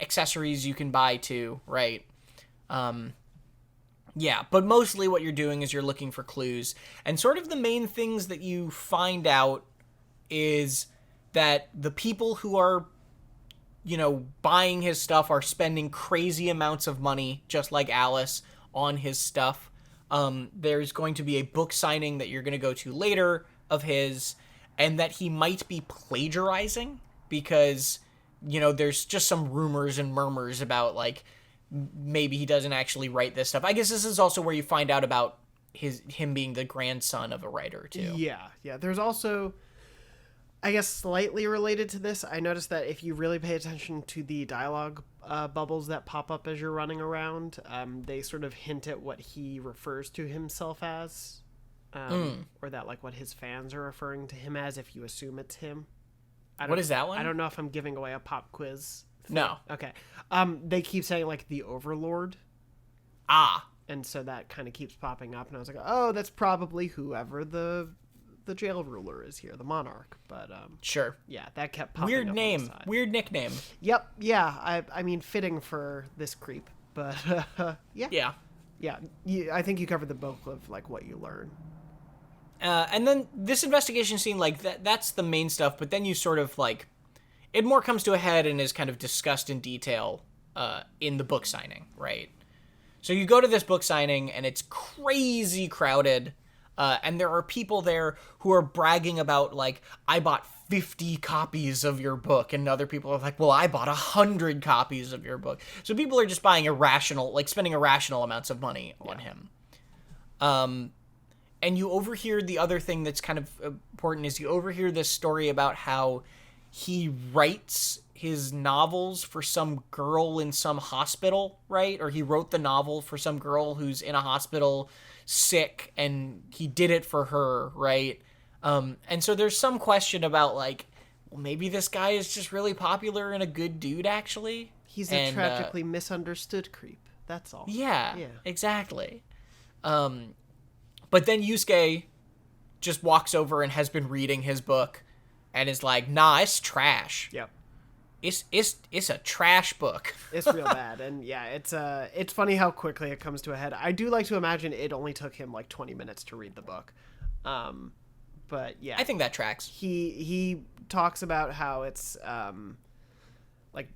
accessories you can buy too, right? Yeah, but mostly what you're doing is you're looking for clues, and sort of the main things that you find out is that the people who are, buying his stuff are spending crazy amounts of money, just like Alice, on his stuff. There's going to be a book signing that you're going to go to later of his, and that he might be plagiarizing because, there's just some rumors and murmurs about, like, maybe he doesn't actually write this stuff. I guess this is also where you find out about him being the grandson of a writer, too. Yeah. There's also, I guess, slightly related to this, I noticed that if you really pay attention to the dialogue bubbles that pop up as you're running around, they sort of hint at what he refers to himself as, or that, like, what his fans are referring to him as if you assume it's him. What is that one? I don't know if I'm giving away a pop quiz thing. No. Okay. They keep saying, like, the Overlord. Ah. And so that kind of keeps popping up, and I was like, oh, that's probably whoever the jail ruler is here, the monarch. But sure. Yeah, that kept popping weird up name. on the side. Weird nickname. Yep. Yeah. I mean, fitting for this creep. But yeah. I think you covered the bulk of, like, what you learn. And then this investigation scene, like, that's the main stuff, but then you sort of, like, it more comes to a head and is kind of discussed in detail in the book signing, right? So you go to this book signing, and it's crazy crowded, and there are people there who are bragging about, like, I bought 50 copies of your book, and other people are like, well, I bought 100 copies of your book. So people are just buying spending irrational amounts of money on him. And you overhear the other thing that's kind of important is you overhear this story about how he writes his novels for some girl in some hospital, right? Or he wrote the novel for some girl who's in a hospital sick, and he did it for her, right? And so there's some question about, like, well, maybe this guy is just really popular and a good dude, actually. He's a tragically misunderstood creep. That's all. Yeah. Exactly. But then Yusuke just walks over and has been reading his book and is like, nah, it's trash. Yep. It's a trash book. It's real bad. And yeah, it's funny how quickly it comes to a head. I do like to imagine it only took him like 20 minutes to read the book. But yeah. I think that tracks. He talks about how it's like,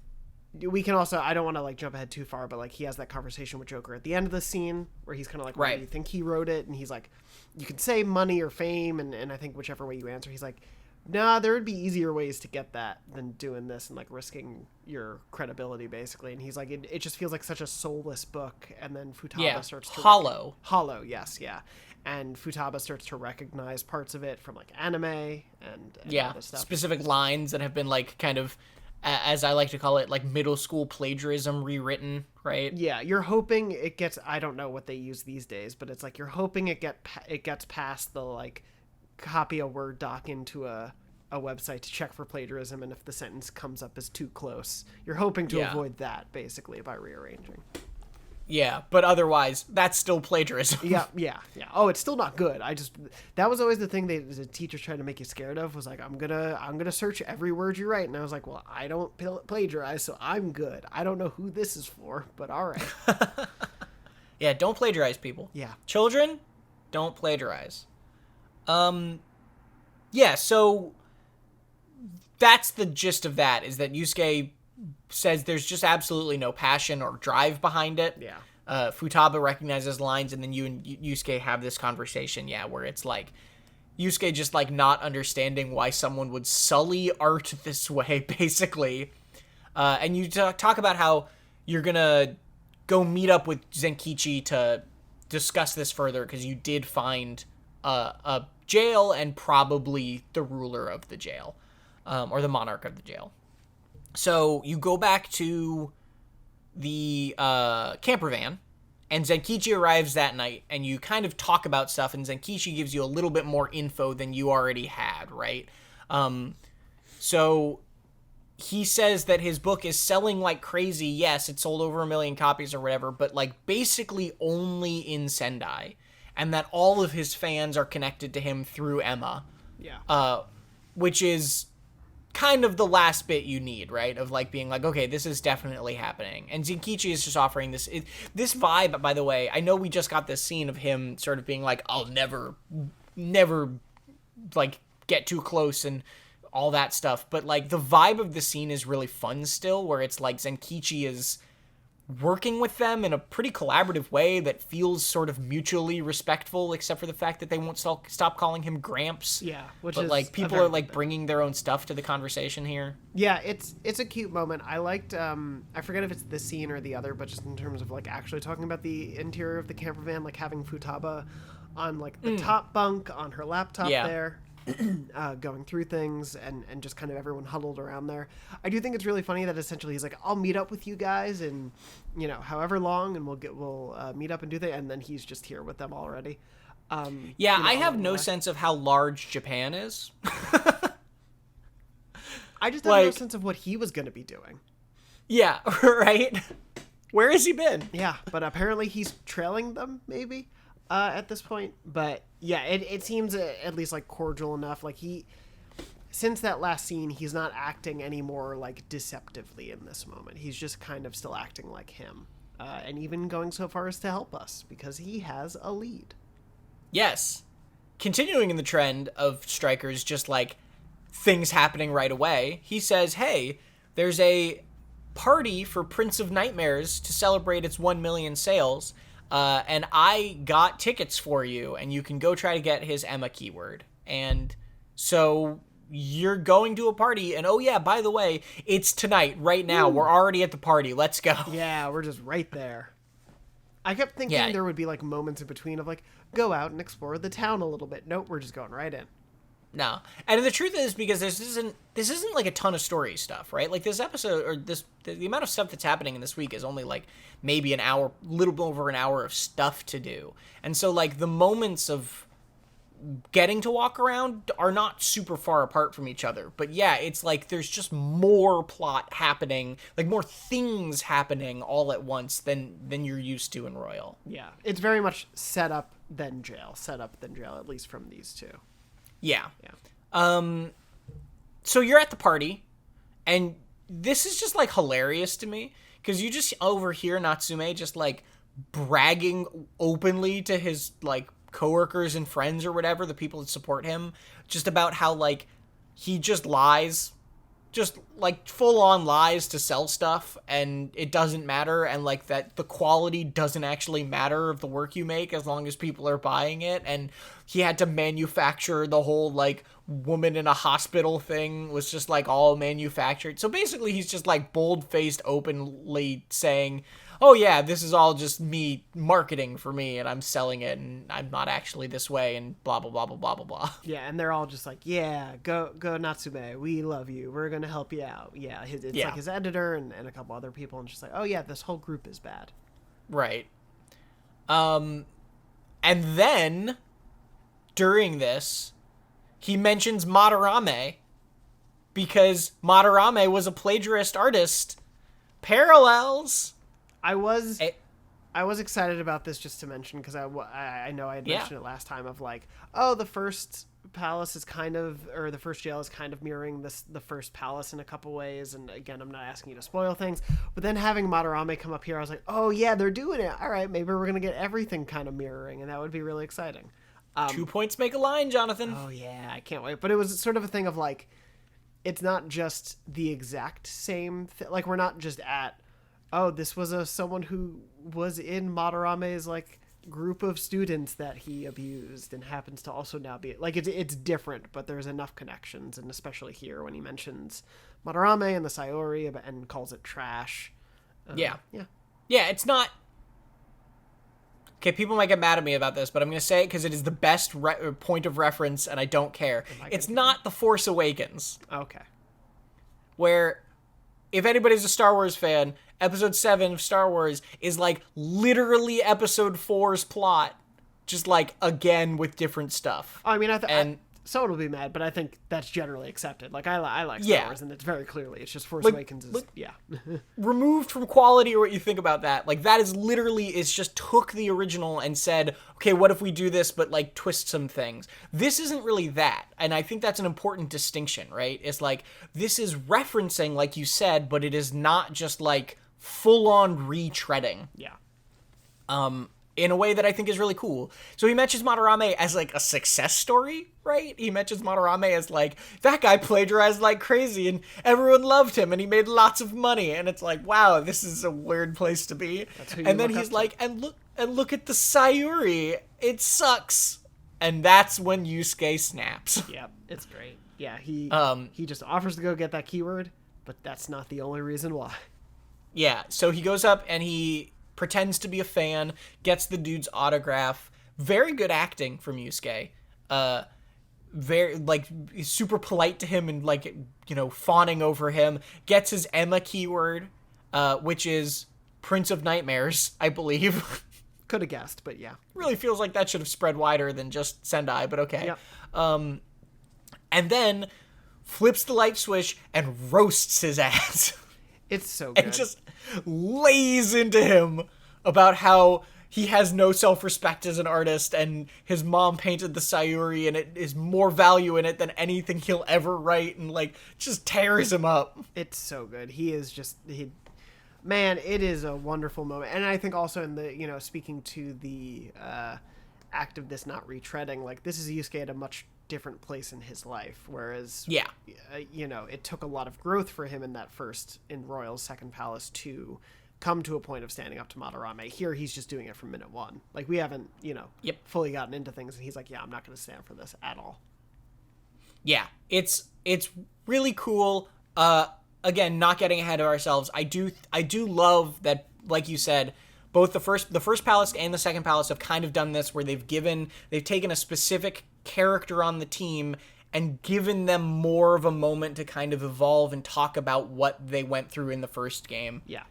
we can also, I don't want to like jump ahead too far, but like he has that conversation with Joker at the end of the scene where he's kind of like, why do you think he wrote it? And he's like, you can say money or fame, and I think whichever way you answer, he's like, nah, there would be easier ways to get that than doing this and like risking your credibility, basically. And he's like, it just feels like such a soulless book. And then Futaba starts to hollow, yes, yeah. And Futaba starts to recognize parts of it from like anime and all this stuff. Specific lines that have been like kind of, as I like to call it, like middle school plagiarism rewritten, right? Yeah, you're hoping it gets, I don't know what they use these days, but it's like you're hoping it gets past the like copy a Word doc into a website to check for plagiarism, and if the sentence comes up as too close, you're hoping to avoid that basically by rearranging. Yeah, but otherwise, that's still plagiarism. Yeah. Oh, it's still not good. That was always the thing the teachers tried to make you scared of, was like, I'm gonna search every word you write, and I was like, well, I don't plagiarize, so I'm good. I don't know who this is for, but all right. Yeah, don't plagiarize, people. Yeah, children, don't plagiarize. Yeah, so that's the gist of that, is that Yusuke says there's just absolutely no passion or drive behind it. Yeah. Futaba recognizes lines, and then you and Yusuke have this conversation, where it's like Yusuke just like not understanding why someone would sully art this way, basically. And you talk about how you're gonna go meet up with Zenkichi to discuss this further, because you did find a jail and probably the ruler of the jail, or the monarch of the jail. So you go back to the camper van, and Zenkichi arrives that night, and you kind of talk about stuff, and Zenkichi gives you a little bit more info than you already had, right? So he says that his book is selling like crazy. Yes, it sold over 1 million copies or whatever, but like basically only in Sendai, and that all of his fans are connected to him through Emma. Yeah. Which is kind of the last bit you need, right? Of like being like, okay, this is definitely happening. And Zenkichi is just offering this vibe, by the way. I know we just got this scene of him sort of being like, I'll never like get too close and all that stuff. But, like, the vibe of the scene is really fun still, where it's like Zenkichi is working with them in a pretty collaborative way that feels sort of mutually respectful, except for the fact that they won't stop calling him Gramps. Yeah, but like people are like bringing their own stuff to the conversation here. Yeah, it's a cute moment. I liked I forget if it's this scene or the other, but just in terms of like actually talking about the interior of the camper van, like having Futaba on like the top bunk on her laptop there. Going through things and just kind of everyone huddled around there. I do think it's really funny that essentially he's like, I'll meet up with you guys in, you know, however long, and we'll meet up and do that, and then he's just here with them already. I have no sense of how large Japan is. I just have no sense of what he was going to be doing. Yeah, right? Where has he been? Yeah, but apparently he's trailing them, maybe. At this point, but yeah, it seems at least like cordial enough. Like since that last scene, he's not acting any more like deceptively in this moment. He's just kind of still acting like him, and even going so far as to help us because he has a lead. Yes, continuing in the trend of strikers, just like things happening right away. He says, "Hey, there's a party for Prince of Nightmares to celebrate its 1 million sales." And I got tickets for you, and you can go try to get his Emma keyword. And so you're going to a party, and oh yeah, by the way, it's tonight, right now. Ooh. We're already at the party. Let's go. Yeah, we're just right there. I kept thinking there would be like moments in between of like, go out and explore the town a little bit. Nope, we're just going right in. No. And the truth is, because this isn't like a ton of story stuff, right? Like this episode, or the amount of stuff that's happening in this week is only like maybe an hour, little bit over an hour of stuff to do. And so like the moments of getting to walk around are not super far apart from each other. But yeah, it's like there's just more plot happening, like more things happening all at once than you're used to in Royal. Yeah. It's very much set up then jail, at least from these two. Yeah. So you're at the party, and this is just, like, hilarious to me, because you just overhear Natsume just, like, bragging openly to his, like, coworkers and friends or whatever, the people that support him, just about how, like, he just lies, just, like, full-on lies to sell stuff, and it doesn't matter, and, like, that the quality doesn't actually matter of the work you make as long as people are buying it, and he had to manufacture the whole, like, woman in a hospital thing was just, like, all manufactured. So basically he's just, like, bold-faced openly saying, oh yeah, this is all just me marketing for me, and I'm selling it, and I'm not actually this way, and blah, blah, blah, blah, blah, blah, blah. Yeah, and they're all just like, yeah, go Natsume, we love you, we're gonna help you out. Yeah, it's like his editor and a couple other people, and just like, oh yeah, this whole group is bad. Right. And then, during this, he mentions Madarame, because Madarame was a plagiarist artist. Parallels! I was excited about this just to mention, because I know I had mentioned it last time of like, oh, the first palace is kind of, or the first jail is kind of mirroring the first palace in a couple ways, and again, I'm not asking you to spoil things, but then having Madarame come up here, I was like, oh yeah, they're doing it. All right, maybe we're gonna get everything kind of mirroring, and that would be really exciting. 2 points make a line, Jonathan. Oh yeah, I can't wait. But it was sort of a thing of like, it's not just the exact same like we're not just at, oh, this was someone who was in Madarame's like group of students that he abused and happens to also now be like, it's different, but there's enough connections, and especially here when he mentions Madarame and the Sayori and calls it trash. Yeah, it's not. Okay, people might get mad at me about this, but I'm going to say it because it is the best point of reference, and I don't care. It's not The Force Awakens. Okay. Where, if anybody's a Star Wars fan, Episode 7 of Star Wars is, like, literally Episode 4's plot. Just, like, again with different stuff. I mean, someone will be mad, but I think that's generally accepted. Like, I like Star Wars, and it's very clearly, it's just Force Awakens is, removed from quality or what you think about that, like, that is literally, it's just took the original and said, okay, what if we do this, but, like, twist some things. This isn't really that, and I think that's an important distinction, right? It's like, this is referencing, like you said, but it is not just, like, full-on retreading. Yeah. in a way that I think is really cool. So he mentions Madarame as like a success story, right? He mentions Madarame as like, that guy plagiarized like crazy and everyone loved him and he made lots of money. And it's like, wow, this is a weird place to be. And then he's like, and look at the Sayuri. It sucks. And that's when Yusuke snaps. Yep, it's great. Yeah, he just offers to go get that keyword, but that's not the only reason why. Yeah, so he goes up and he pretends to be a fan, gets the dude's autograph. Very good acting from Yusuke. Very, like, super polite to him and, like, you know, fawning over him. Gets his Emma keyword, which is Prince of Nightmares, I believe. Could have guessed, but yeah. Really feels like that should have spread wider than just Sendai, but okay. Yep. And then flips the light switch and roasts his ass. It's so good. And just lays into him about how he has no self-respect as an artist and his mom painted the Sayuri and it is more value in it than anything he'll ever write, and like just tears him up. It's so good. Man, it is a wonderful moment. And I think also in the, you know, speaking to the act of this not retreading, like this is Yusuke at a much different place in his life, whereas you know, it took a lot of growth for him in Royal's second palace to come to a point of standing up to Madarame. Here he's just doing it from minute one. Like we haven't, you know, fully gotten into things, and he's like, yeah, I'm not going to stand for this at all. Yeah, it's really cool. Again, not getting ahead of ourselves. I do love that, like you said, both the first palace and the second palace have kind of done this where they've taken a specific character on the team and given them more of a moment to kind of evolve and talk about what they went through in the first game. Yeah.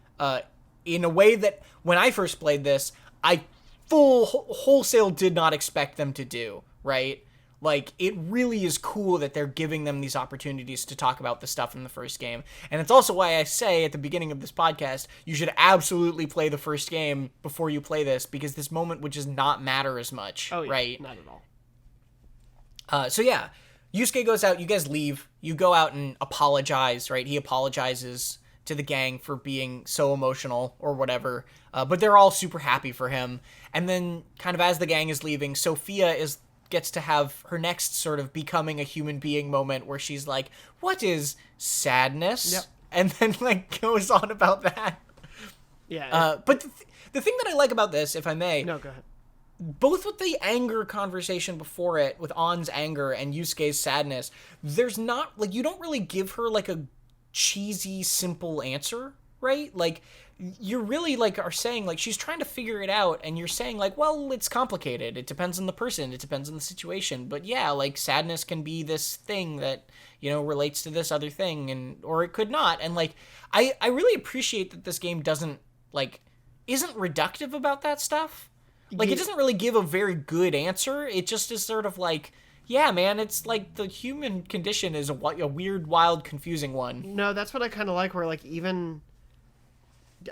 In a way that when I first played this, I wholesale did not expect them to do, right? Like, it really is cool that they're giving them these opportunities to talk about the stuff in the first game. And it's also why I say at the beginning of this podcast, you should absolutely play the first game before you play this, because this moment would just not matter as much, right? Not at all. So yeah, Yusuke goes out, you guys leave, you go out and apologize, right? He apologizes to the gang for being so emotional or whatever, but they're all super happy for him. And then kind of as the gang is leaving, Sophia gets to have her next sort of becoming a human being moment where she's like, what is sadness? Yep. And then like goes on about that. Yeah. But the thing that I like about this, if I may. No, go ahead. Both with the anger conversation before it, with Ann's anger and Yusuke's sadness, there's not, like, you don't really give her like a cheesy, simple answer, right? Like, you really like are saying like she's trying to figure it out, and you're saying like, well, it's complicated, it depends on the person, it depends on the situation, but yeah, like sadness can be this thing that, you know, relates to this other thing, and or it could not. And like I really appreciate that this game isn't reductive about that stuff. Like it doesn't really give a very good answer. It just is sort of like, yeah, man, it's like the human condition is a weird, wild, confusing one. No, that's what I kind of like, where like even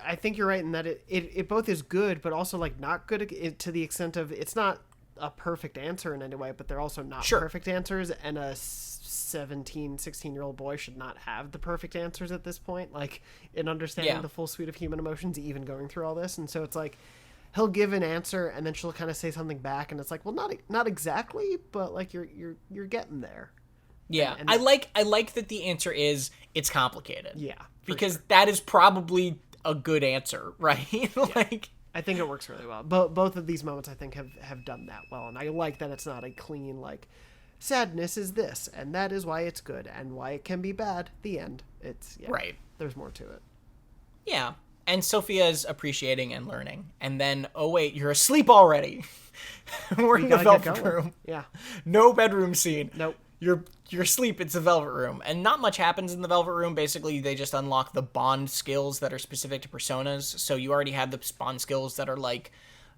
I think you're right in that it both is good, but also like not good to the extent of it's not a perfect answer in any way, but they're also not perfect answers. And a 16-year-old boy should not have the perfect answers at this point, like in understanding the full suite of human emotions, even going through all this. And so it's like he'll give an answer and then she'll kind of say something back, and it's like, well, not exactly, but like you're getting there. Yeah, and I like that the answer is it's complicated. Yeah, because that is probably a good answer, right? Like, I think it works really well. Both of these moments I think have done that well, and I like that it's not a clean like sadness is this and that is why it's good and why it can be bad. The end. It's right. There's more to it. Yeah, and Sophia's appreciating and learning, and then oh wait, you're asleep already. We're in the Velvet Room. Yeah, no bedroom scene. Nope. You're asleep. It's the Velvet Room, and not much happens in the Velvet Room. Basically, they just unlock the bond skills that are specific to personas. So you already have the bond skills that are like,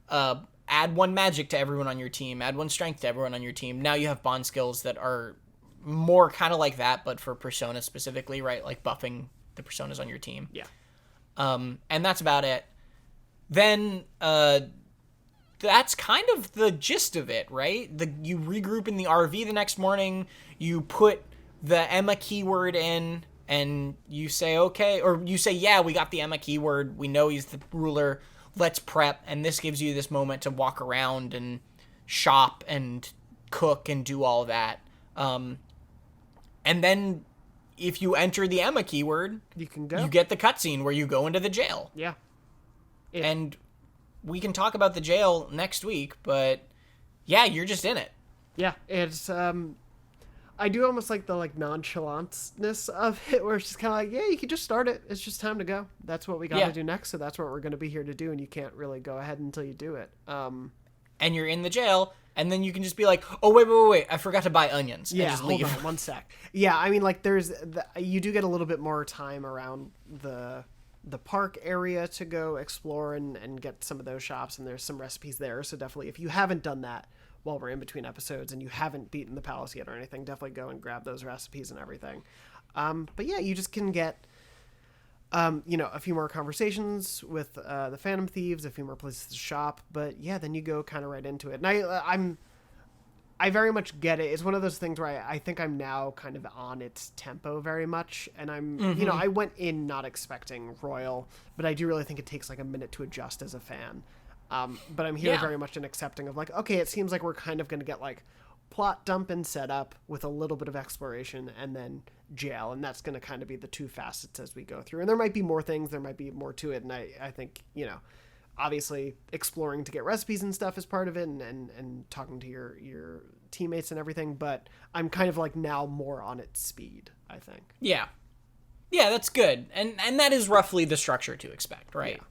add 1 magic to everyone on your team, add 1 strength to everyone on your team. Now you have bond skills that are more kind of like that, but for personas specifically, right? Like buffing the personas on your team. Yeah. And that's about it. Then, that's kind of the gist of it, right? You regroup in the RV the next morning, you put the Emma keyword in, and you say, okay, or you say, yeah, we got the Emma keyword, we know he's the ruler, let's prep, and this gives you this moment to walk around and shop and cook and do all that. And then if you enter the Emma keyword, you can go. You get the cutscene where you go into the jail. Yeah. And we can talk about the jail next week, but yeah, you're just in it. Yeah, it's I do almost like the nonchalantness of it, where it's just kind of like, yeah, you can just start it. It's just time to go. That's what we got to do next, so that's what we're going to be here to do, and you can't really go ahead until you do it. And you're in the jail, and then you can just be like, oh, wait, I forgot to buy onions. Yeah, and just leave. Hold on one sec. Yeah, I mean, you do get a little bit more time around the park area to go explore and get some of those shops, and there's some recipes there, so definitely, if you haven't done that while we're in between episodes and you haven't beaten the palace yet or anything, definitely go and grab those recipes and everything. But yeah, you just can get a few more conversations with the Phantom Thieves, a few more places to shop, but yeah, then you go kind of right into it. And I very much get it. It's one of those things where I think I'm now kind of on its tempo very much, and I'm I went in not expecting Royal, but I do really think it takes like a minute to adjust as a fan. But I'm here very much in accepting of like, okay, it seems like we're kind of going to get like plot dump and setup with a little bit of exploration and then jail. And that's going to kind of be the two facets as we go through. And there might be more things, there might be more to it. And I think, obviously exploring to get recipes and stuff is part of it and talking to your teammates and everything. But I'm kind of like now more on its speed, I think. Yeah. Yeah, that's good. And that is roughly the structure to expect, right? Yeah.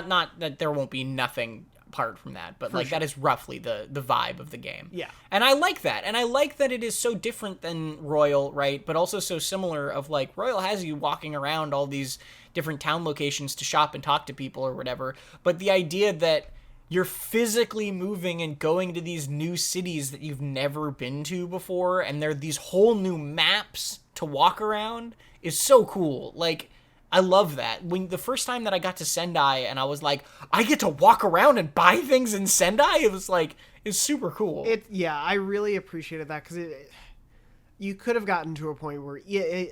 Not that there won't be nothing apart from that, but that is roughly the vibe of the game. Yeah. And I like that. And I like that it is so different than Royal, right? But also so similar of like Royal has you walking around all these different town locations to shop and talk to people or whatever. But the idea that you're physically moving and going to these new cities that you've never been to before, and there are these whole new maps to walk around is so cool. Like, I love that. When the first time that I got to Sendai and I was like, I get to walk around and buy things in Sendai, it was like, it's super cool. I really appreciated that because you could have gotten to a point where,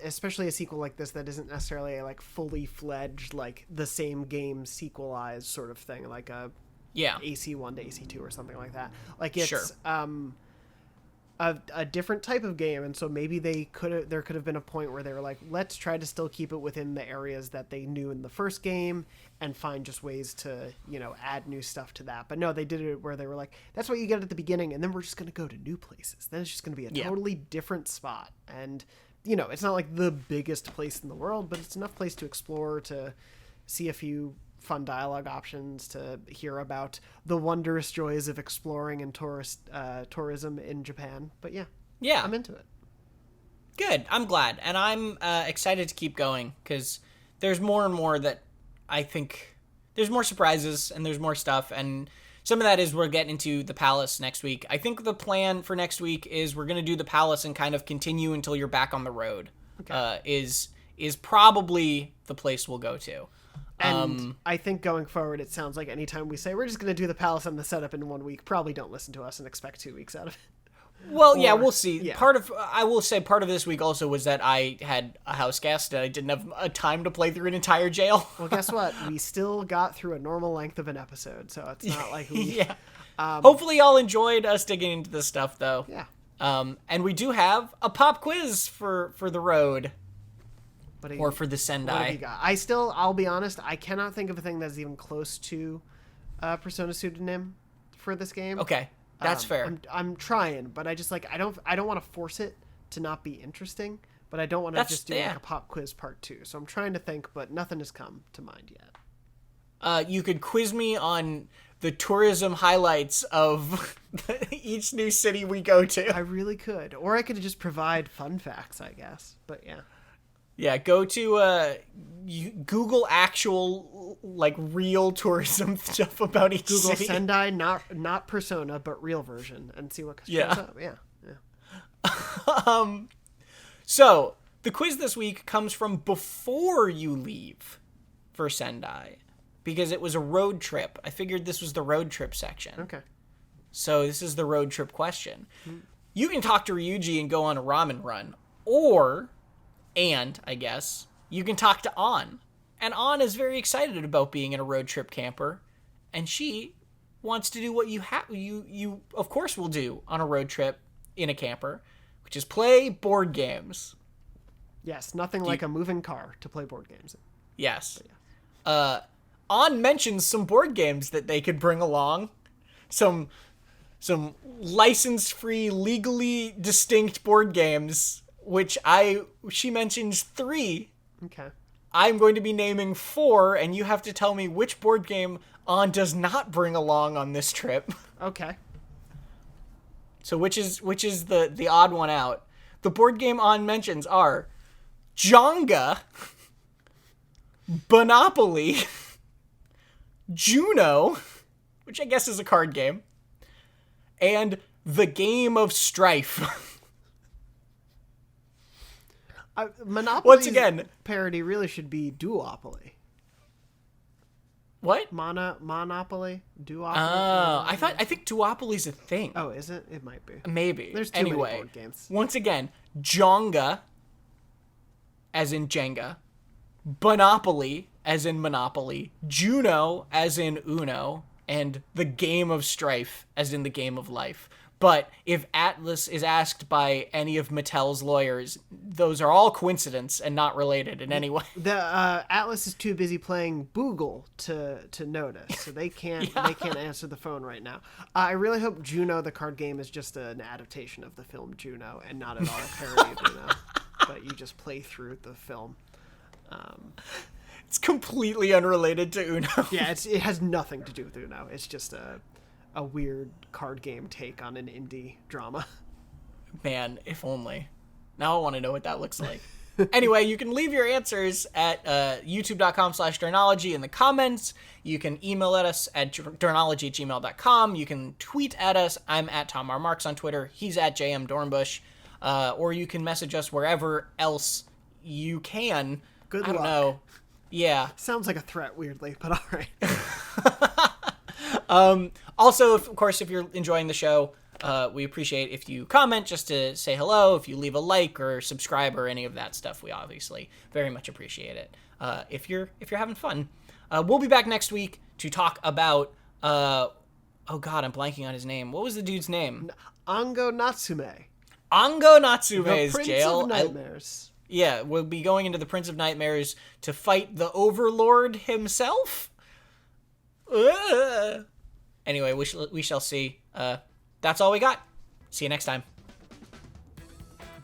especially a sequel like this that isn't necessarily a like fully fledged, like the same game sequelized sort of thing, like a AC1 to AC2 or something like that. Like it's a different type of game, and so maybe there could have been a point where they were like, let's try to still keep it within the areas that they knew in the first game and find just ways to add new stuff to that. But no, they did it where they were like, that's what you get at the beginning, and then we're just going to go to new places. Then it's just going to be a totally different spot, and it's not like the biggest place in the world, but it's enough place to explore, to see a few fun dialogue options, to hear about the wondrous joys of exploring and tourism in Japan. But yeah, I'm into it. Good. I'm glad, and I'm excited to keep going because there's more and more that I think there's more surprises and there's more stuff, and some of that is we're getting into the palace next week. I think the plan for next week is we're going to do the palace and kind of continue until you're back on the road. Okay. Is probably the place we'll go to. And I think going forward, it sounds like anytime we say we're just going to do the palace and the setup in 1 week, probably don't listen to us and expect 2 weeks out of it. Well, we'll see. Yeah. I will say part of this week also was that I had a house guest and I didn't have a time to play through an entire jail. Well, guess what? We still got through a normal length of an episode, so it's not like we... Hopefully y'all enjoyed us digging into this stuff, though. Yeah. And we do have a pop quiz for the road. Or for the Sendai. What have you got? I'll be honest, I cannot think of a thing that's even close to Persona pseudonym for this game. Okay, that's fair. I'm trying, but I just I don't want to force it to not be interesting, but I don't want to just do like a pop quiz part 2. So I'm trying to think, but nothing has come to mind yet. You could quiz me on the tourism highlights of each new city we go to. I really could, or I could just provide fun facts, I guess. But yeah. Yeah, go to Google actual real tourism stuff about each Google city. Sendai, not Persona, but real version, and see what shows up. Yeah. So the quiz this week comes from before you leave for Sendai, because it was a road trip. I figured this was the road trip section. Okay. So this is the road trip question. You can talk to Ryuji and go on a ramen run, and I guess you can talk to An. And An is very excited about being in a road trip camper. and she wants to do what you of course will do on a road trip in a camper, which is play board games. Yes, nothing like a moving car to play board games. Yes. On mentions some board games that they could bring along. Some license-free, legally distinct board games, which she mentions 3. Okay. I'm going to be naming 4, and you have to tell me which board game On does not bring along on this trip. Okay. So which is the odd one out? The board game On mentions are Jenga, Monopoly, Juno, which I guess is a card game, and The Game of Strife. Monopoly. Once again, parody really should be duopoly. What? Monopoly? Duopoly? I think duopoly's a thing. Oh, is it? It might be. Maybe. There's too many board games. Once again, Jenga, as in Jenga, Monopoly, as in Monopoly, Juno, as in Uno, and The Game of Strife, as in the game of life. But if Atlas is asked by any of Mattel's lawyers, those are all coincidence and not related in any way. The Atlas is too busy playing Boogle to notice, so they can't answer the phone right now. I really hope Juno, the card game, is just an adaptation of the film Juno and not at all a parody of Uno. But you just play through the film. It's completely unrelated to Uno. Yeah, it has nothing to do with Uno. It's just a weird card game take on an indie drama. Man, if only. Now I want to know what that looks like. Anyway, you can leave your answers at youtube.com/Dornology in the comments. You can email at us at dornology@gmail.com. You can tweet at us. I'm at Tom R. Marks on Twitter. He's at JM Dornbush. Or you can message us wherever else you can. Good luck. I don't know. Yeah. Sounds like a threat, weirdly, but all right. Also, of course, if you're enjoying the show, we appreciate if you comment just to say hello, if you leave a like or subscribe or any of that stuff. We obviously very much appreciate it. If you're having fun. We'll be back next week to talk about oh god, I'm blanking on his name. What was the dude's name? Ango Natsume. Ango Natsume's the Prince jail. Of Nightmares. Yeah, we'll be going into the Prince of Nightmares to fight the Overlord himself. Anyway, we shall see. That's all we got. See you next time.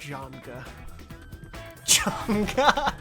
Jenga. Jenga.